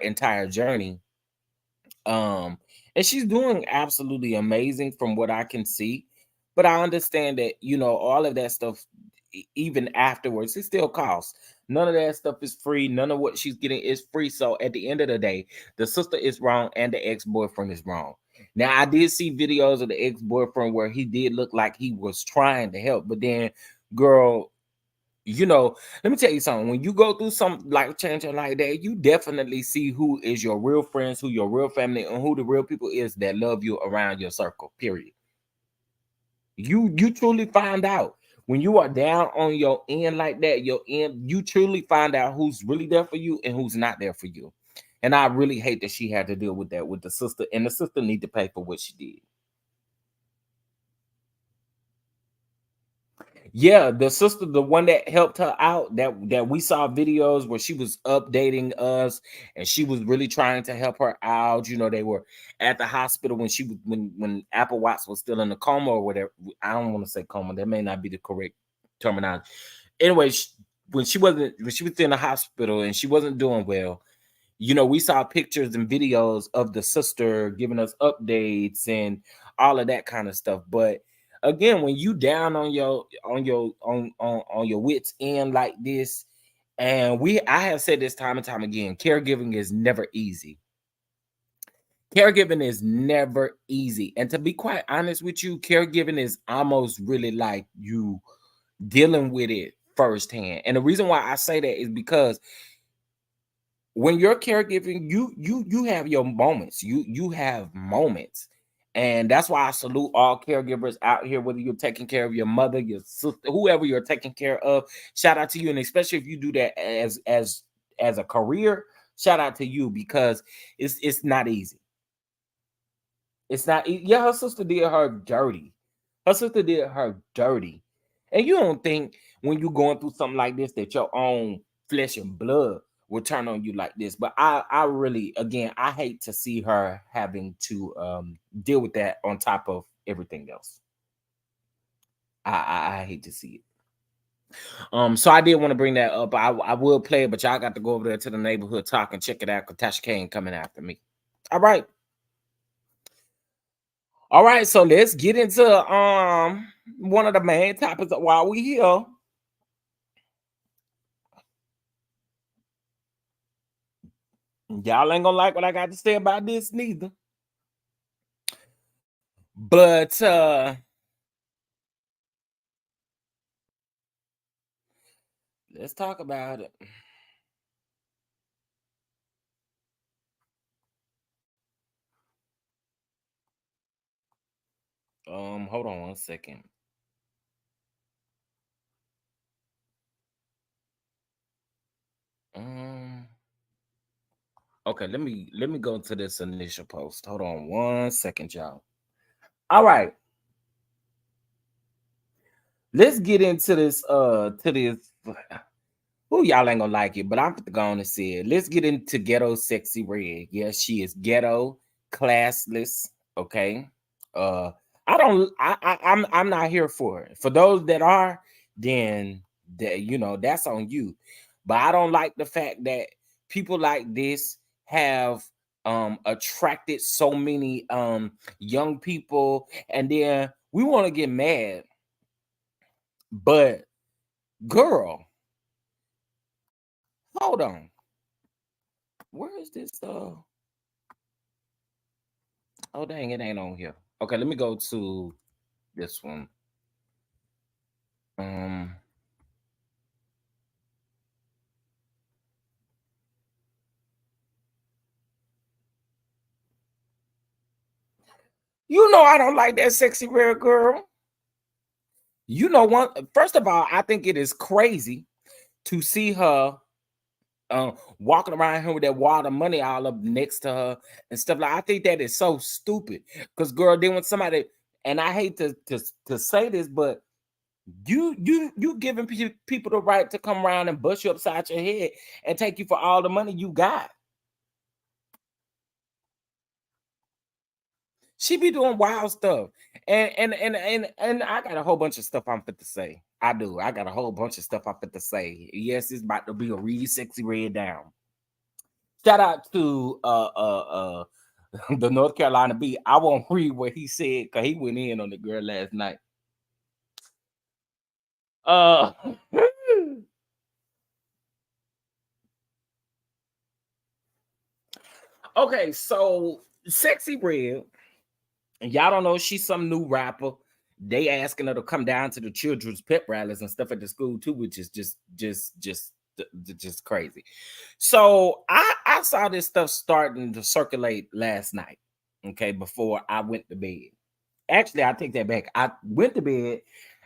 entire journey. And she's doing absolutely amazing from what I can see. But I understand that, all of that stuff, even afterwards, it still costs. None of that stuff is free. None of what she's getting is free. So at the end of the day, the sister is wrong and the ex-boyfriend is wrong. Now, I did see videos of the ex-boyfriend where he did look like he was trying to help, but then, girl, let me tell you something. When you go through some life changing like that, you definitely see who is your real friends, who your real family, and who the real people is that love you around your circle. Period. You truly find out when you are down on your end like that. You truly find out who's really there for you and who's not there for you. And I really hate that she had to deal with that with the sister, and the sister need to pay for what she did. Yeah, the sister, the one that helped her out, that we saw videos where she was updating us and she was really trying to help her out. They were at the hospital when she was when Apple Watts was still in a coma or whatever. I don't want to say coma. That may not be the correct terminology. Anyway, when she was in the hospital and she wasn't doing well, we saw pictures and videos of the sister giving us updates and all of that kind of stuff. But again, when you down on your wits end like this, and I have said this time and time again, caregiving is never easy. Caregiving is never easy. And to be quite honest with you, caregiving is almost really like you dealing with it firsthand. And the reason why I say that is because when you're caregiving, you have your moments. You have moments. And that's why I salute all caregivers out here, whether you're taking care of your mother, your sister, whoever you're taking care of. Shout out to you. And especially if you do that as a career, shout out to you, because it's not easy. It's not. Yeah, her sister did her dirty. Her sister did her dirty. And you don't think when you're going through something like this that your own flesh and blood will turn on you like this. But I really, again, I hate to see her having to deal with that on top of everything else. I hate to see it. So I did want to bring that up. I will play it, but y'all got to go over there to the neighborhood talk and check it out, because Tasha Kane coming after me. All right. All right, so let's get into one of the main topics while we here. Y'all ain't gonna like what I got to say about this neither. But let's talk about it. Hold on one second. Okay, let me go to this initial post. Hold on 1 second, y'all. All right. Let's get into this to this. Who y'all ain't gonna like it, but I'm go on and say it. Let's get into Ghetto Sexy Red. Yes, she is ghetto, classless. Okay. I don't I'm not here for it. For those that are, then that's on you. But I don't like the fact that people like this have attracted so many young people, and then we want to get mad. But girl, hold on. Where is this? Oh dang, it ain't on here. Okay, let me go to this one. You know I don't like that Sexy Red girl. You know what? First of all, I think it is crazy to see her walking around here with that water money all up next to her and stuff like. I think that is so stupid. Because girl, then when somebody, and I hate to say this, but you giving people the right to come around and bust you upside your head and take you for all the money you got. She be doing wild stuff, and I got a whole bunch of stuff I'm fit to say. I do. I got a whole bunch of stuff I'm fit to say. Yes, it's about to be a really Sexy Red down. Shout out to the North Carolina beat. I won't read what he said because he went in on the girl last night. Okay, so Sexy Red, and y'all don't know she's some new rapper. They asking her to come down to the children's pep rallies and stuff at the school too, which is just crazy. So I saw this stuff starting to circulate last night. Okay, before I went to bed. Actually, I take that back. I went to bed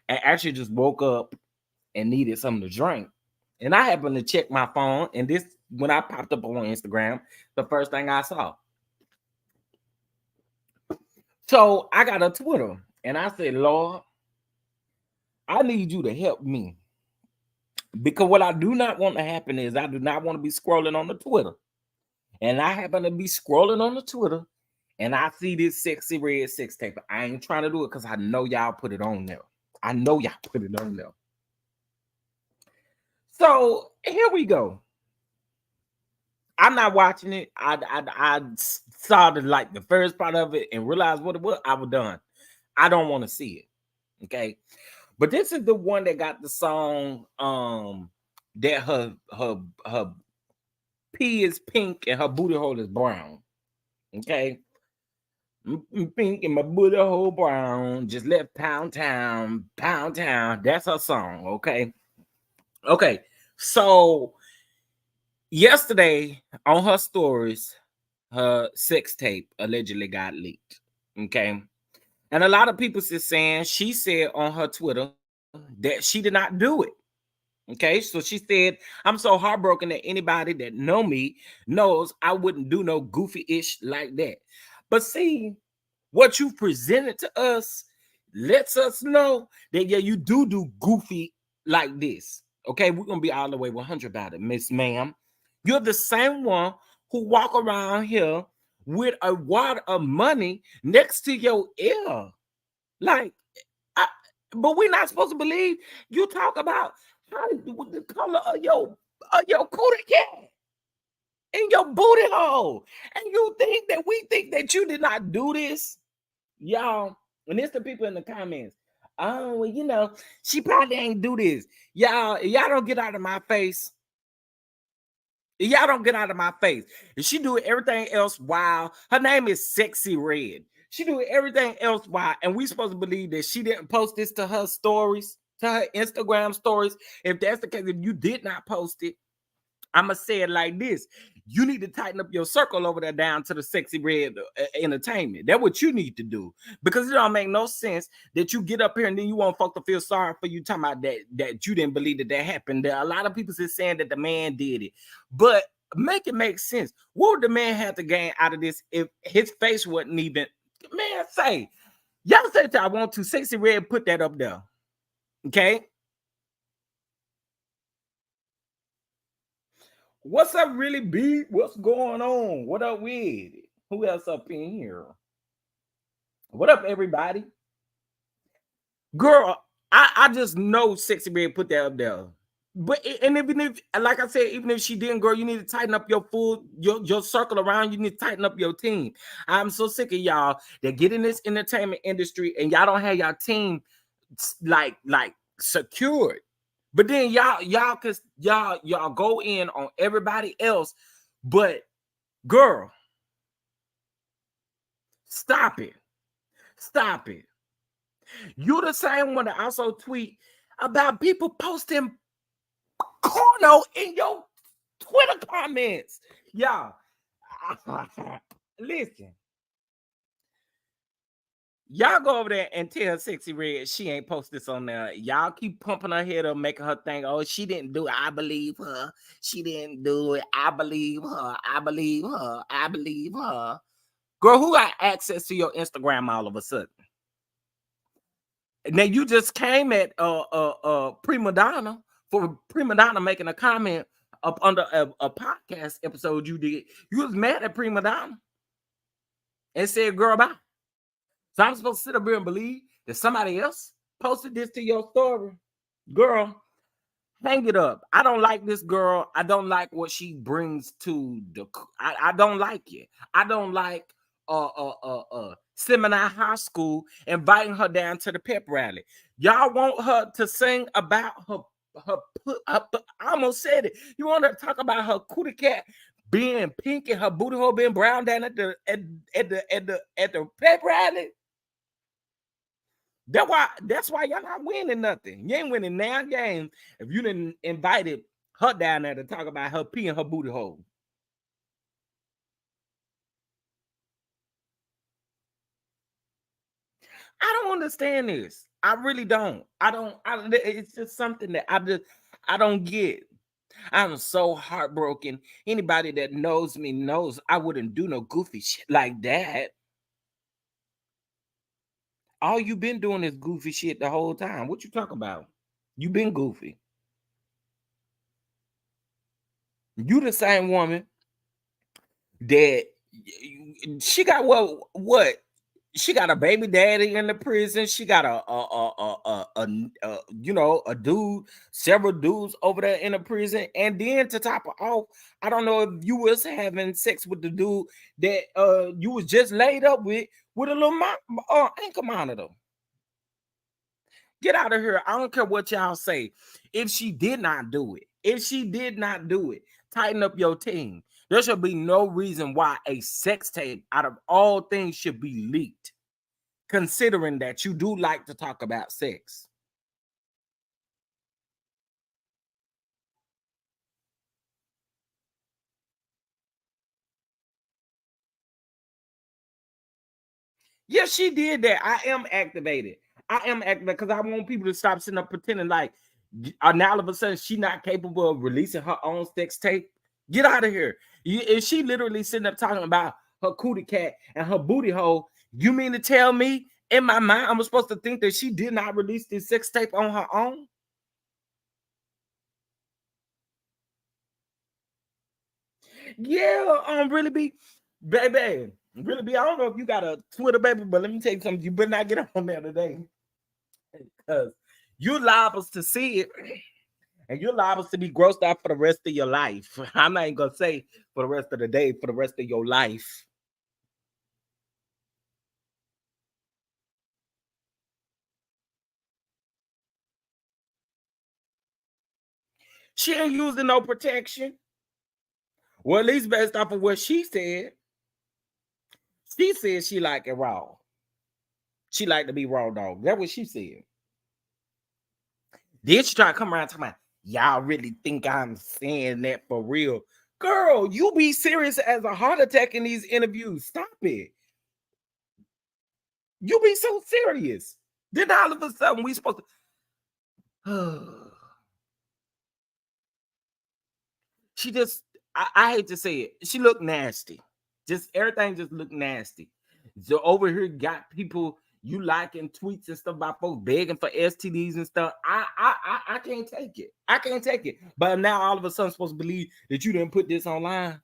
and actually just woke up and needed something to drink. And I happened to check my phone, and this when I popped up on Instagram, the first thing I saw. So I got a Twitter, and I said, Lord, I need you to help me. Because what I do not want to happen is I do not want to be scrolling on the Twitter. And I happen to be scrolling on the Twitter, and I see this Sexy Red sex tape. I ain't trying to do it because I know y'all put it on there. I know y'all put it on there. So here we go. I'm not watching it. I saw the first part of it and realized what it was. I was done. I don't want to see it. Okay. But this is the one that got the song that her pee is pink and her booty hole is brown. Okay. Pink and my booty hole brown. Just left Pound Town. Pound Town. That's her song. Okay. Okay. So yesterday on her stories, her sex tape allegedly got leaked. Okay. And a lot of people is saying she said on her Twitter that she did not do it. Okay. So she said, I'm so heartbroken that anybody that know me knows I wouldn't do no goofy ish like that. But see, what you presented to us lets us know that, yeah, you do goofy like this. Okay. We're going to be all the way 100 about it, Miss Ma'am. You're the same one who walk around here with a wad of money next to your ear. Like, but we're not supposed to believe you talk about the color of your cootie cat and your booty hole. And you think that we think that you did not do this? Y'all, and it's the people in the comments. Oh, well, she probably ain't do this. Y'all don't get out of my face. Y'all don't get out of my face. And she do everything else while her name is Sexy Red. She do everything else while, and we supposed to believe that she didn't post this to her stories, to her Instagram stories. If that's the case, if you did not post it, I'm gonna say it like this: you need to tighten up your circle over there down to the Sexy Red entertainment. That's what you need to do, because it don't make no sense that you get up here and then you want folk to feel sorry for you talking about that you didn't believe that happened. There are a lot of people is saying that the man did it, but Make it make sense. What would the man have to gain out of this if his face wasn't even? Man, say y'all say that I want to. Sexy Red, put that up there. Okay. What's up, really, B? What's going on? What up with it? Who else up in here? What up, everybody? Girl, I just know Sexy Red put that up there. But and even if, like I said, even if she didn't, girl, you need to tighten up your circle around. You need to tighten up your team. I'm so sick of y'all that get in this entertainment industry and y'all don't have y'all team like secured. But then y'all go in on everybody else. But girl, stop it. Stop it. You the same one that also tweet about people posting porno in your Twitter comments. Y'all, listen. Y'all go over there and tell Sexy Red she ain't post this on there. Y'all keep pumping her head up, making her think, oh, she didn't do it. I believe her. She didn't do it. I believe her. I believe her. I believe her. Girl, who got access to your Instagram all of a sudden? Now you just came at Prima Donna for Prima Donna making a comment up under a podcast episode you did. You was mad at Prima Donna and said, girl, bye. So I'm supposed to sit up here and believe that somebody else posted this to your story? Girl, hang it up. I don't like this girl. I don't like what she brings to the. I don't like it. I don't like Seminar High School inviting her down to the pep rally. Y'all want her to sing about her I almost said it. You want her to talk about her cootie cat being pink and her booty hole being brown down at the pep rally? That's why y'all not winning nothing. You ain't winning now games if you didn't invited her down there to talk about her pee and her booty hole. I don't understand this. I really don't. It's just something that I don't get. I'm so heartbroken. Anybody that knows me knows I wouldn't do no goofy shit like that. All you been doing is goofy shit the whole time. What you talking about? You been goofy. You the same woman that she got what? She got a baby daddy in the prison. She got a dude, several dudes over there in the prison. And then to top it off, I don't know if you was having sex with the dude that you was just laid up with a little ankle monitor. Get out of here. I don't care what y'all say. If she did not do it, tighten up your team. There should be no reason why a sex tape, out of all things, should be leaked, considering that you do like to talk about sex. Yeah, she did that. I am activated because I want people to stop sitting up pretending like now all of a sudden she not capable of releasing her own sex tape. Get out of here. If she literally sitting up talking about her cootie cat and her booty hole, you mean to tell me in my mind I'm supposed to think that she did not release this sex tape on her own? Yeah, really be, baby. Really be. I don't know if you got a Twitter, baby, but let me tell you something. You better not get on there today, because you liable to see it, and you're liable to be grossed out for the rest of your life. I'm not even gonna say for the rest of the day, for the rest of your life. She ain't using no protection. Well, at least based off of what she said. She said she like it raw. She like to be raw dog. That's what she said. Then she try to come around talking about, y'all really think I'm saying that for real? Girl, you be serious as a heart attack in these interviews. Stop it. You be so serious. Then all of a sudden we supposed to... She just I hate to say it, she looked nasty. Just everything just looked nasty. So over here got people you liking tweets and stuff about folks begging for STDs and stuff. I can't take it. I can't take it. But now all of a sudden I'm supposed to believe that you didn't put this online.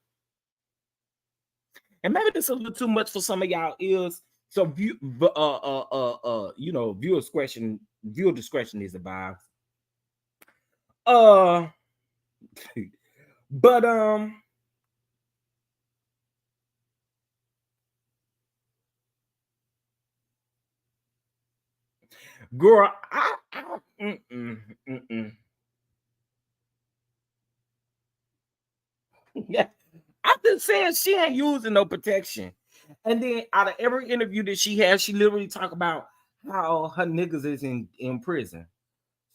And maybe this is a little too much for some of y'all ears. So view you know, viewer discretion is advised. But girl, yeah, I'm just saying she ain't using no protection. And then out of every interview that she has, she literally talk about how her niggas is in prison.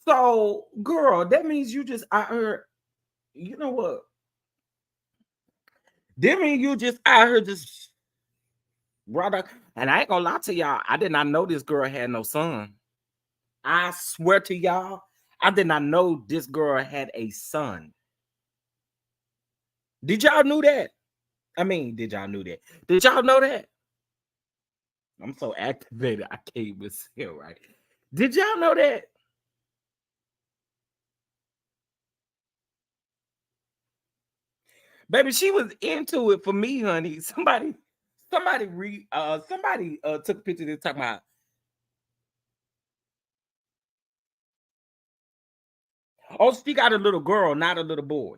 So, girl, that means you just out here. You know what? That means you just out here just right up. And I ain't gonna lie to y'all, I did not know this girl had no son. I swear to y'all, I did not know this girl had a son. Did y'all know that? I mean, did y'all know that? Did y'all know that? I'm so activated, I can't even say it right. Did y'all know that? Baby, she was into it for me, honey. Somebody took a picture of this talking about. Oh, she got a little girl, not a little boy.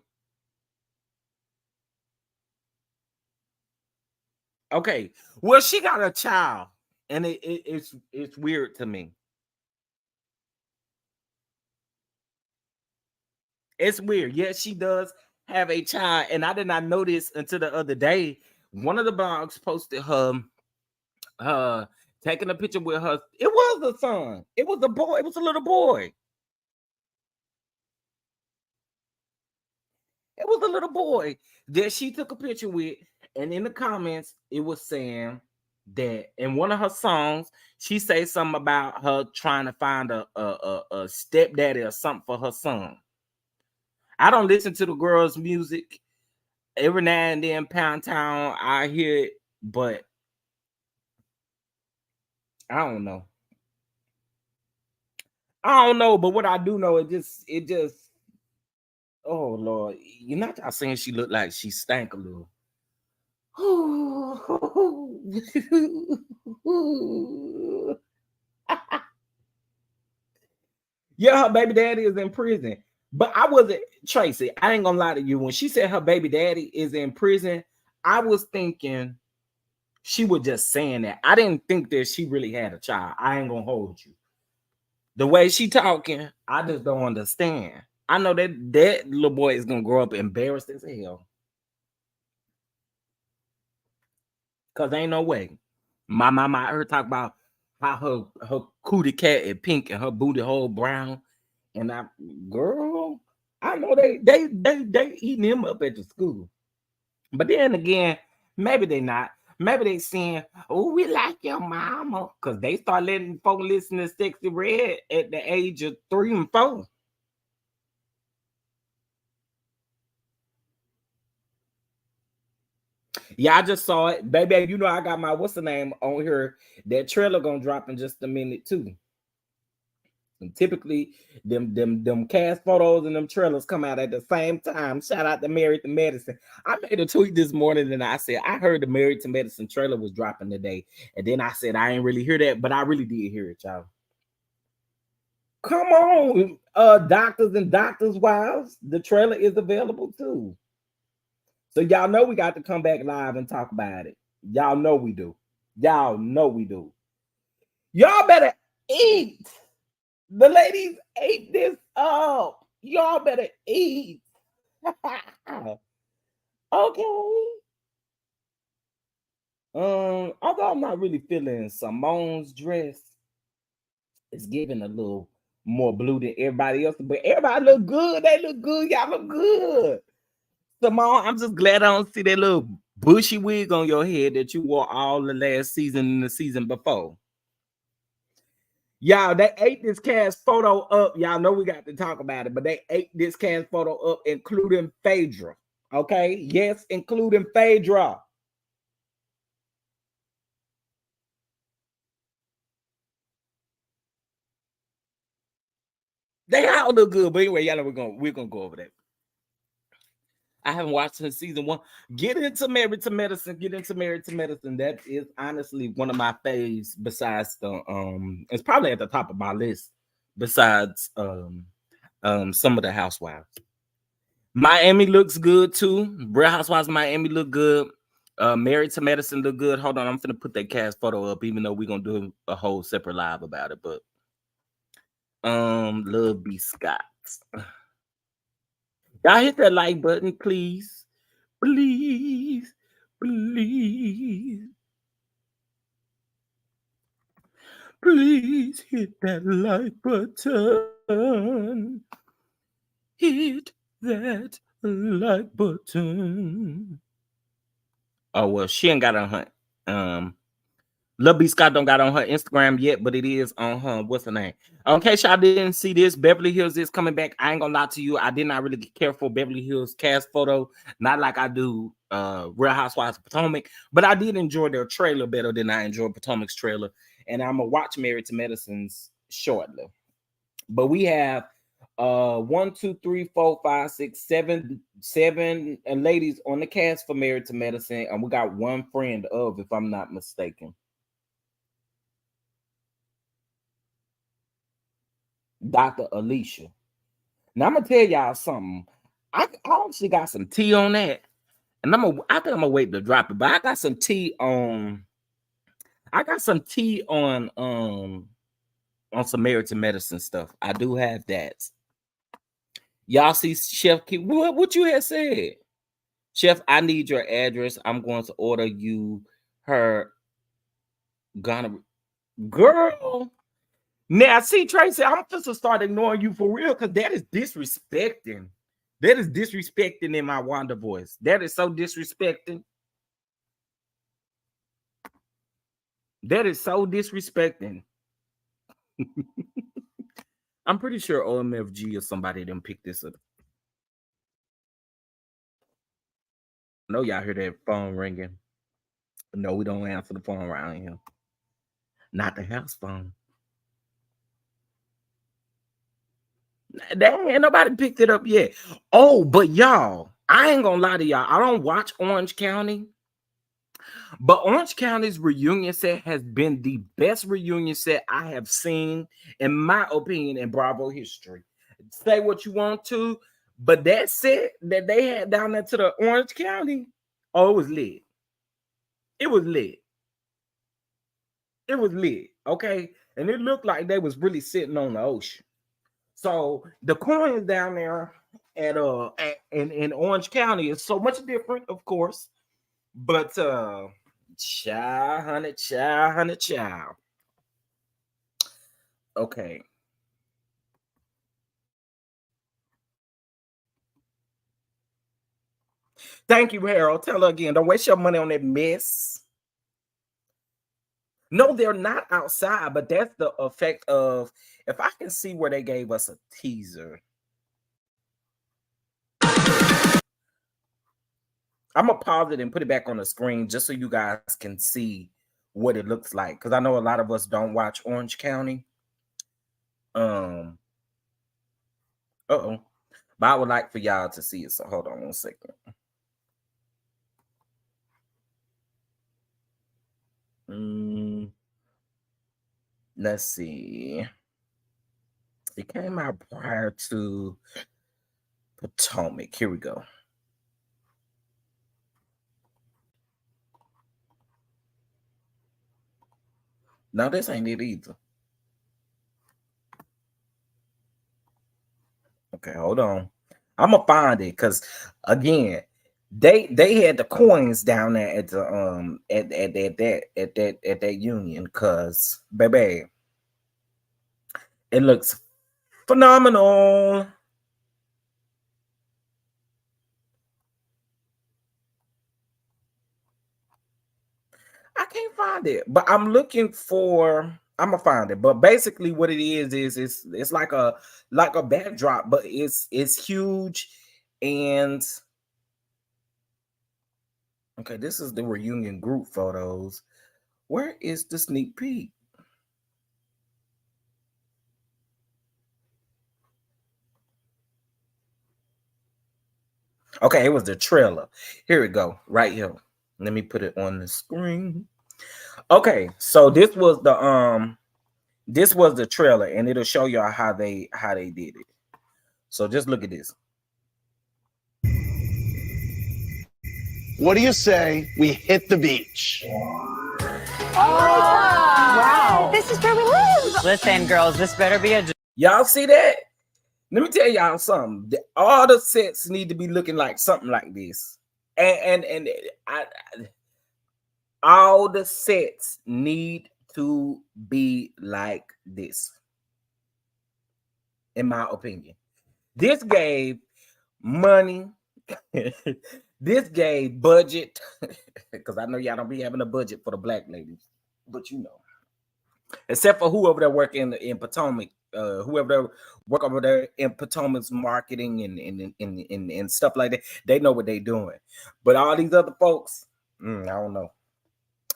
Okay, well, she got a child, and it's weird to me. It's weird. Yes, she does have a child, and I did not know this until the other day. One of the blogs posted her taking a picture with her. It was a son. It was a boy. It was a little boy. It was a little boy that she took a picture with, and in the comments, it was saying that in one of her songs, she says something about her trying to find a stepdaddy or something for her son. I don't listen to the girl's music. Every now and then, Pound Town, I hear it, but I don't know. I don't know, but what I do know, it just, oh Lord, you're not y'all saying she looked like she stank a little. Yeah, her baby daddy is in prison. But I wasn't, Tracy, I ain't gonna lie to you. When she said her baby daddy is in prison, I was thinking she was just saying that. I didn't think that she really had a child. I ain't gonna hold you. The way she talking, I just don't understand. I know that little boy is gonna grow up embarrassed as hell. Cause ain't no way. My mama, I heard talk about how her cootie cat is pink and her booty hole brown. And girl, I know they eating him up at the school. But then again, maybe they not. Maybe they saying, "Oh, we like your mama," because they start letting folks listen to Sexy Red at the age of 3 and 4. Yeah, I just saw it, baby. You know, I got my what's the name on here. That trailer gonna drop in just a minute too. And typically, them cast photos and them trailers come out at the same time. Shout out to Married to Medicine. I made a tweet this morning and I said I heard the Married to Medicine trailer was dropping today, and then I said I ain't really hear that, but I really did hear it, y'all. Come on, doctors and doctors' wives. The trailer is available too. So y'all know we got to come back live and talk about it. Y'all know we do. Y'all know we do. Y'all better eat. The ladies ate this up. Y'all better eat. Okay. Although I'm not really feeling Simone's dress, it's giving a little more blue than everybody else, but everybody look good. They look good. Y'all look good. Simone, I'm just glad I don't see that little bushy wig on your head that you wore all the last season and the season before. Y'all, they ate this cast photo up. Y'all know we got to talk about it, but they ate this cast photo up, including Phaedra. Okay, yes, including Phaedra. They all look good, but anyway, y'all know we're gonna go over that. I haven't watched since season 1. Get into Married to Medicine. Get into Married to Medicine. That is honestly one of my faves. Besides the it's probably at the top of my list. Besides some of the Housewives. Miami looks good too. Real Housewives of Miami look good. Married to Medicine look good. Hold on, I'm finna put that cast photo up, even though we're gonna do a whole separate live about it. But Love B. Scott. Y'all hit that like button, please. Please. Please. Please hit that like button. Hit that like button. Oh, well, she ain't got on her. Love B. Scott don't got on her Instagram yet, but it is on her. What's her name? In case y'all didn't see this, Beverly Hills is coming back. I ain't gonna lie to you. I did not really care for Beverly Hills cast photo, not like I do Real Housewives of Potomac, but I did enjoy their trailer better than I enjoyed Potomac's trailer. And I'm gonna watch Married to Medicines shortly. But we have 1, 2, 3, 4, 5, 6, 7 ladies on the cast for Married to Medicine, and we got one friend of, if I'm not mistaken. Dr. Alicia. Now I'm gonna tell y'all something. I actually got some tea on that, and I think I'm gonna wait to drop it. But I got some tea on. I got some tea on some Married to Medicine stuff. I do have that. Y'all see Chef Key? What you had said? Chef, I need your address. I'm going to order you her gonorrhea. Girl. Now, see, Tracy, I'm just to start ignoring you for real, because that is disrespecting. That is disrespecting in my Wanda voice. That is so disrespecting. That is so disrespecting. I'm pretty sure OMFG or somebody didn't pick this up. I know y'all hear that phone ringing. No, we don't answer the phone around here. Not the house phone. Dang, ain't nobody picked it up yet. Oh, but y'all, I ain't gonna lie to y'all. I don't watch Orange County, but Orange County's reunion set has been the best reunion set I have seen, in my opinion, in Bravo history. Say what you want to, but that set that they had down there to the Orange County, oh, it was lit. It was lit. It was lit, okay? And it looked like they was really sitting on the ocean. So the coins down there in Orange County is so much different, of course. But child. Okay. Thank you, Harold. Tell her again. Don't waste your money on that mess. No, they're not outside, but that's the effect of, if I can see where they gave us a teaser. I'm gonna pause it and put it back on the screen just so you guys can see what it looks like, because I know a lot of us don't watch Orange County. But I would like for y'all to see it. So hold on 1 second. Let's see. It came out prior to Potomac. Here we go. No, this ain't it either. Okay, hold on. I'm gonna find it, because again, they had the coins down there at the at that union, because baby, it looks phenomenal. I can't find it, but I'm looking for. I'm gonna find it. But basically, what it is it's like a backdrop, but it's huge, and Okay, this is the reunion group photos. Where is the sneak peek? Okay, it was the trailer. Here we go, right here. Let me put it on the screen. Okay, so this was the trailer, and it'll show y'all how they did it. So just look at this. What do you say we hit the beach? Wow. This is where we live. Listen, girls, this better be a... Y'all see that? Let me tell y'all something. All the sets need to be looking like something like this. And all the sets need to be like this. In my opinion. This gave money. This gave budget. Because I know y'all don't be having a budget for the black ladies. But you know. Except for whoever they're working in Potomac. Whoever they work over there in Potomac's marketing and stuff like that, they know what they're doing. But all these other folks, I don't know.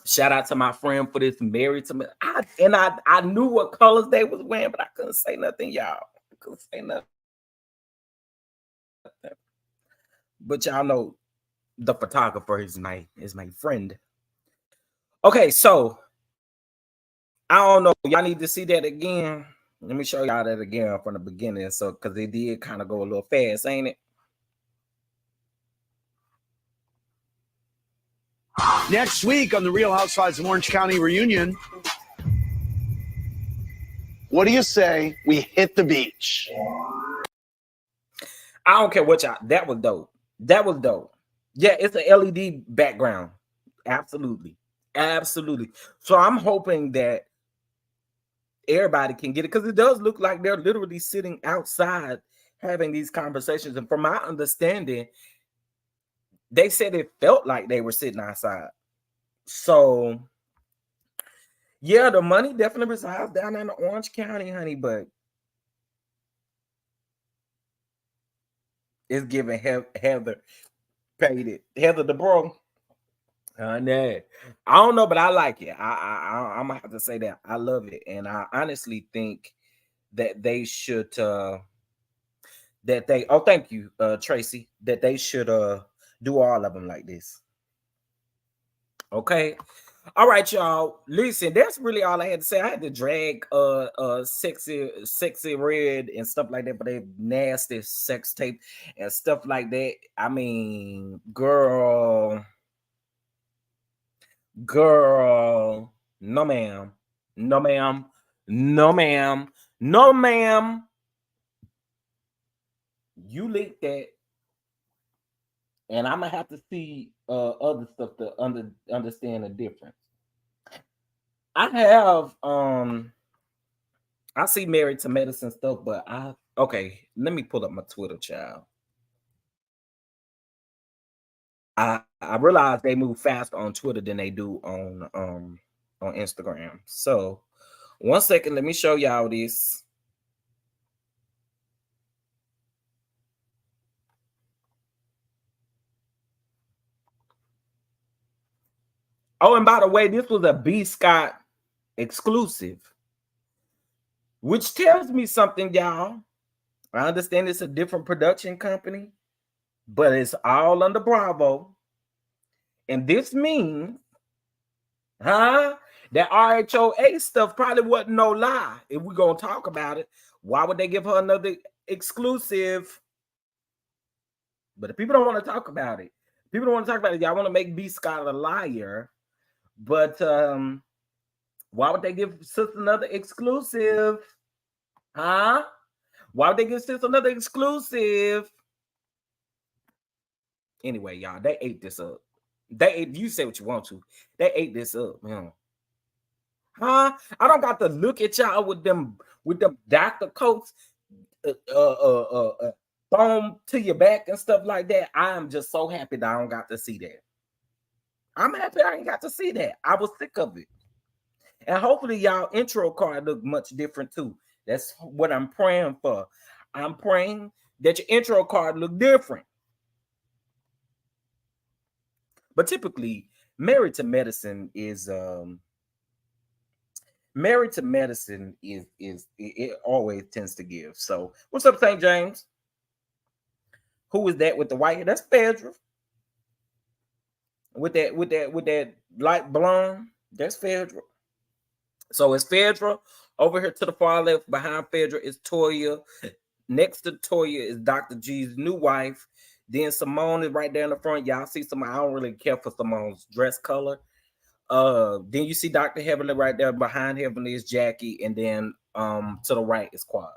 Shout out to my friend for this, married to me. I knew what colors they was wearing, but I couldn't say nothing, y'all. I couldn't say nothing. But y'all know the photographer is my friend. Okay, so I don't know. Y'all need to see that again. Let me show y'all that again from the beginning. So, because it did kind of go a little fast, ain't it? Next week on the Real Housewives of Orange County reunion, what do you say we hit the beach? I don't care what y'all. That was dope. That was dope. Yeah, it's an LED background. Absolutely. Absolutely. So I'm hoping that everybody can get it, because it does look like they're literally sitting outside having these conversations. And from my understanding, they said it felt like they were sitting outside. So yeah, the money definitely resides down in Orange County, honey, but it's giving Heather paid it. Heather the bro. Honey, I don't know, but I like it. I'm gonna have to say that I love it, and I honestly think that they should thank you, Tracy, that they should do all of them like this. Okay. All right, y'all. Listen, that's really all I had to say. I had to drag sexy red and stuff like that, but they nasty sex tape and stuff like that. I mean, girl, no ma'am, no ma'am, no ma'am, no ma'am. You leaked that, and I'm gonna have to see other stuff to understand the difference. I have I see Married to Medicine stuff, but okay, let me pull up my Twitter, child. I realize they move faster on Twitter than they do on Instagram. So 1 second, let me show y'all this. Oh, and by the way, this was a B. Scott exclusive, which tells me something, y'all. I understand it's a different production company, but it's all under Bravo. And this means, that RHOA stuff probably wasn't no lie. If we're going to talk about it, why would they give her another exclusive? But if people don't want to talk about it, people don't want to talk about it. Y'all want to make B. Scott a liar. But why would they give Sis another exclusive? Huh? Why would they give Sis another exclusive? Anyway, y'all, they ate this up. You say what you want to. They ate this up, man. Huh? I don't got to look at y'all with them doctor coats, foam to your back and stuff like that. I am just so happy that I don't got to see that. I'm happy I ain't got to see that. I was sick of it. And hopefully y'all intro card look much different too. That's what I'm praying for. I'm praying that your intro card look different. But typically, married to medicine is it always tends to give. So what's up, St. James? Who is that with the white hair? That's Phaedra. With that light blonde, that's Phaedra. So it's Phaedra. Over here to the far left, behind Phaedra is Toya. Next to Toya is Dr. G's new wife. Then Simone is right there in the front. Y'all see Simone. I don't really care for Simone's dress color. Then you see Dr. Heavenly right there. Behind Heavenly is Jackie, and then to the right is Quad.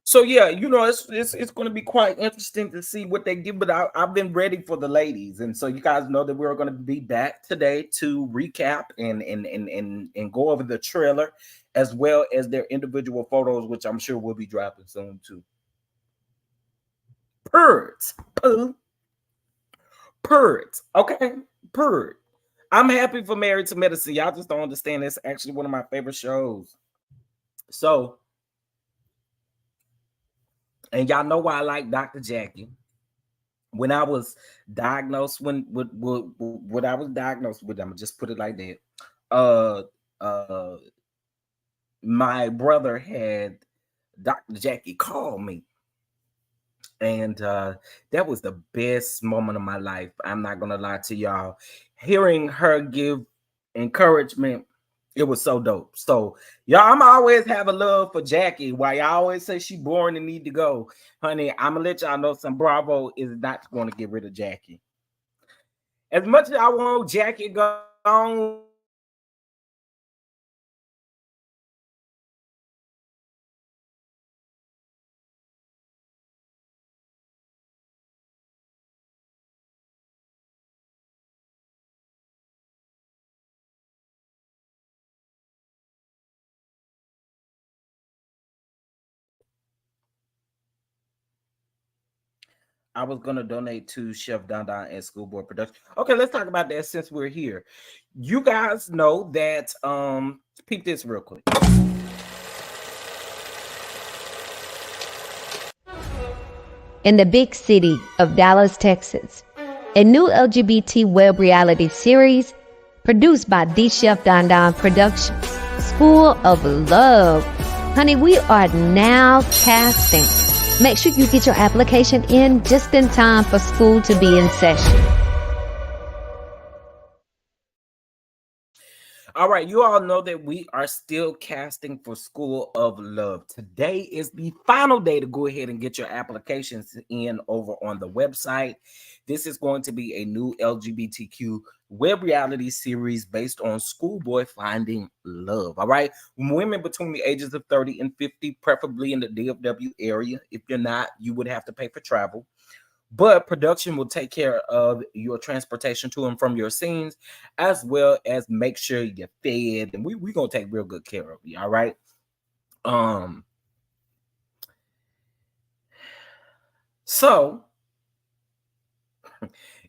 So yeah, you know, it's going to be quite interesting to see what they give. But I've been ready for the ladies, and so you guys know that we're going to be back today to recap and go over the trailer as well as their individual photos, which I'm sure will be dropping soon too. Purds, okay, purd. I'm happy for Married to Medicine. Y'all just don't understand. It's actually one of my favorite shows. So. And y'all know why I like Dr. Jackie. When I was diagnosed, when I was diagnosed with, I'm gonna just put it like that. My brother had Dr. Jackie call me, and that was the best moment of my life. I'm not gonna lie to y'all. Hearing her give encouragement, it was so dope. So y'all, I'm always have a love for Jackie. Why y'all always say she boring and need to go, honey? I'm gonna let y'all know some Bravo is not going to get rid of Jackie. As much as I want Jackie gone. I was gonna donate to Chef Don Don and School Board Production. Okay, let's talk about that since we're here. You guys know that peep this real quick. In the big city of Dallas, Texas, a new LGBT web reality series produced by the Chef Don Don Productions, School of Love. Honey, we are now casting. Make sure you get your application in just in time for school to be in session. All right, you all know that we are still casting for School of Love. Today is the final day to go ahead and get your applications in over on the website. This is going to be a new LGBTQ web reality series based on schoolboy finding love. All right, women between the ages of 30 and 50, preferably in the DFW area. If you're not, you would have to pay for travel. But production will take care of your transportation to and from your scenes, as well as make sure you're fed. And we're going to take real good care of you, all right? So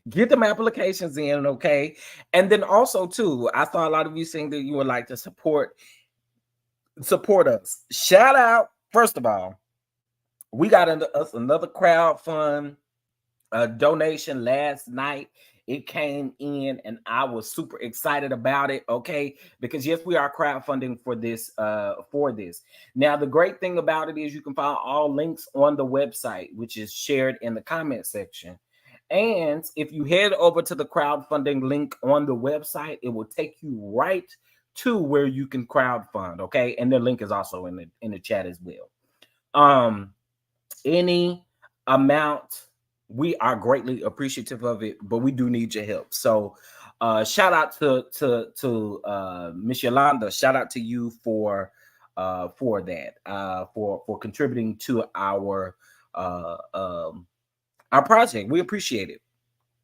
get them applications in, okay? And then also, too, I saw a lot of you saying that you would like to support us. Shout out, first of all, we got us another crowdfund donation last night. It came in and I was super excited about it, okay? Because yes, we are crowdfunding for this Now, the great thing about it is you can find all links on the website, which is shared in the comment section. And if you head over to the crowdfunding link on the website, it will take you right to where you can crowdfund, okay? And the link is also in the chat as well. Any amount, we are greatly appreciative of it, but we do need your help. So shout out to Miss Yolanda. Shout out to you for that, for contributing to our project. We appreciate it.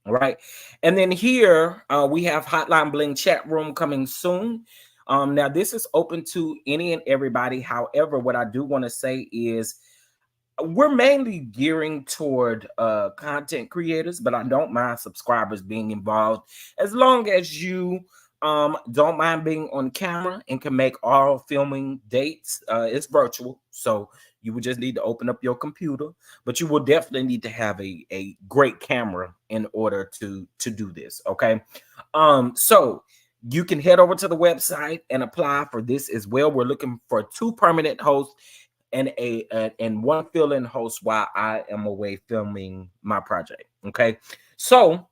All right. And then here we have Hotline Bling chat room coming soon. Now this is open to any and everybody. However, what I do want to say is we're mainly gearing toward content creators, but I don't mind subscribers being involved as long as you don't mind being on camera and can make all filming dates. It's virtual, so you would just need to open up your computer, but you will definitely need to have a great camera in order to do this. Okay. So you can head over to the website and apply for this as well. We're looking for 2 permanent hosts and and 1 fill-in host while I am away filming my project. Okay. So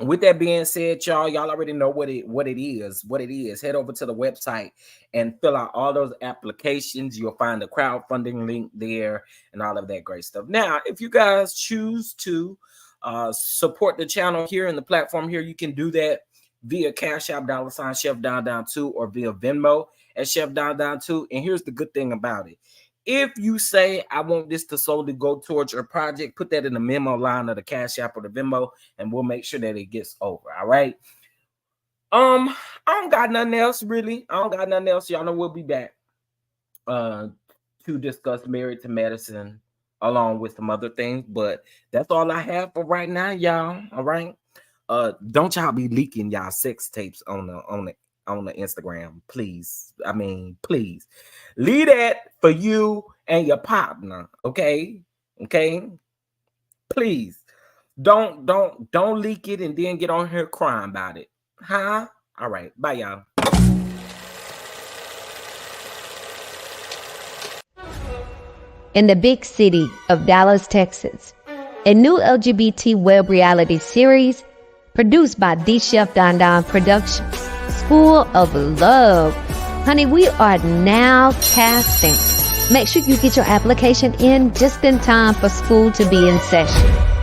with that being said, y'all already know what it is. Head over to the website and fill out all those applications. You'll find the crowdfunding link there and all of that great stuff. Now, if you guys choose to support the channel here and the platform here, you can do that via Cash App $Chef2 or via Venmo at Chef2. And here's the good thing about it. If you say, I want this to solely go towards your project, put that in the memo line of the Cash App or the Venmo, and we'll make sure that it gets over. All right. I don't got nothing else, really. I don't got nothing else. Y'all know we'll be back to discuss Married to Medicine along with some other things. But that's all I have for right now, y'all. All right. Don't y'all be leaking y'all sex tapes on the Instagram, please. I mean, please leave that for you and your partner. Okay. Please don't leak it and then get on here crying about it. Huh? All right. Bye, y'all. In the big city of Dallas, Texas, a new LGBT web reality series produced by Chef Productions, School of Love. Honey, we are now casting. Make sure you get your application in just in time for school to be in session.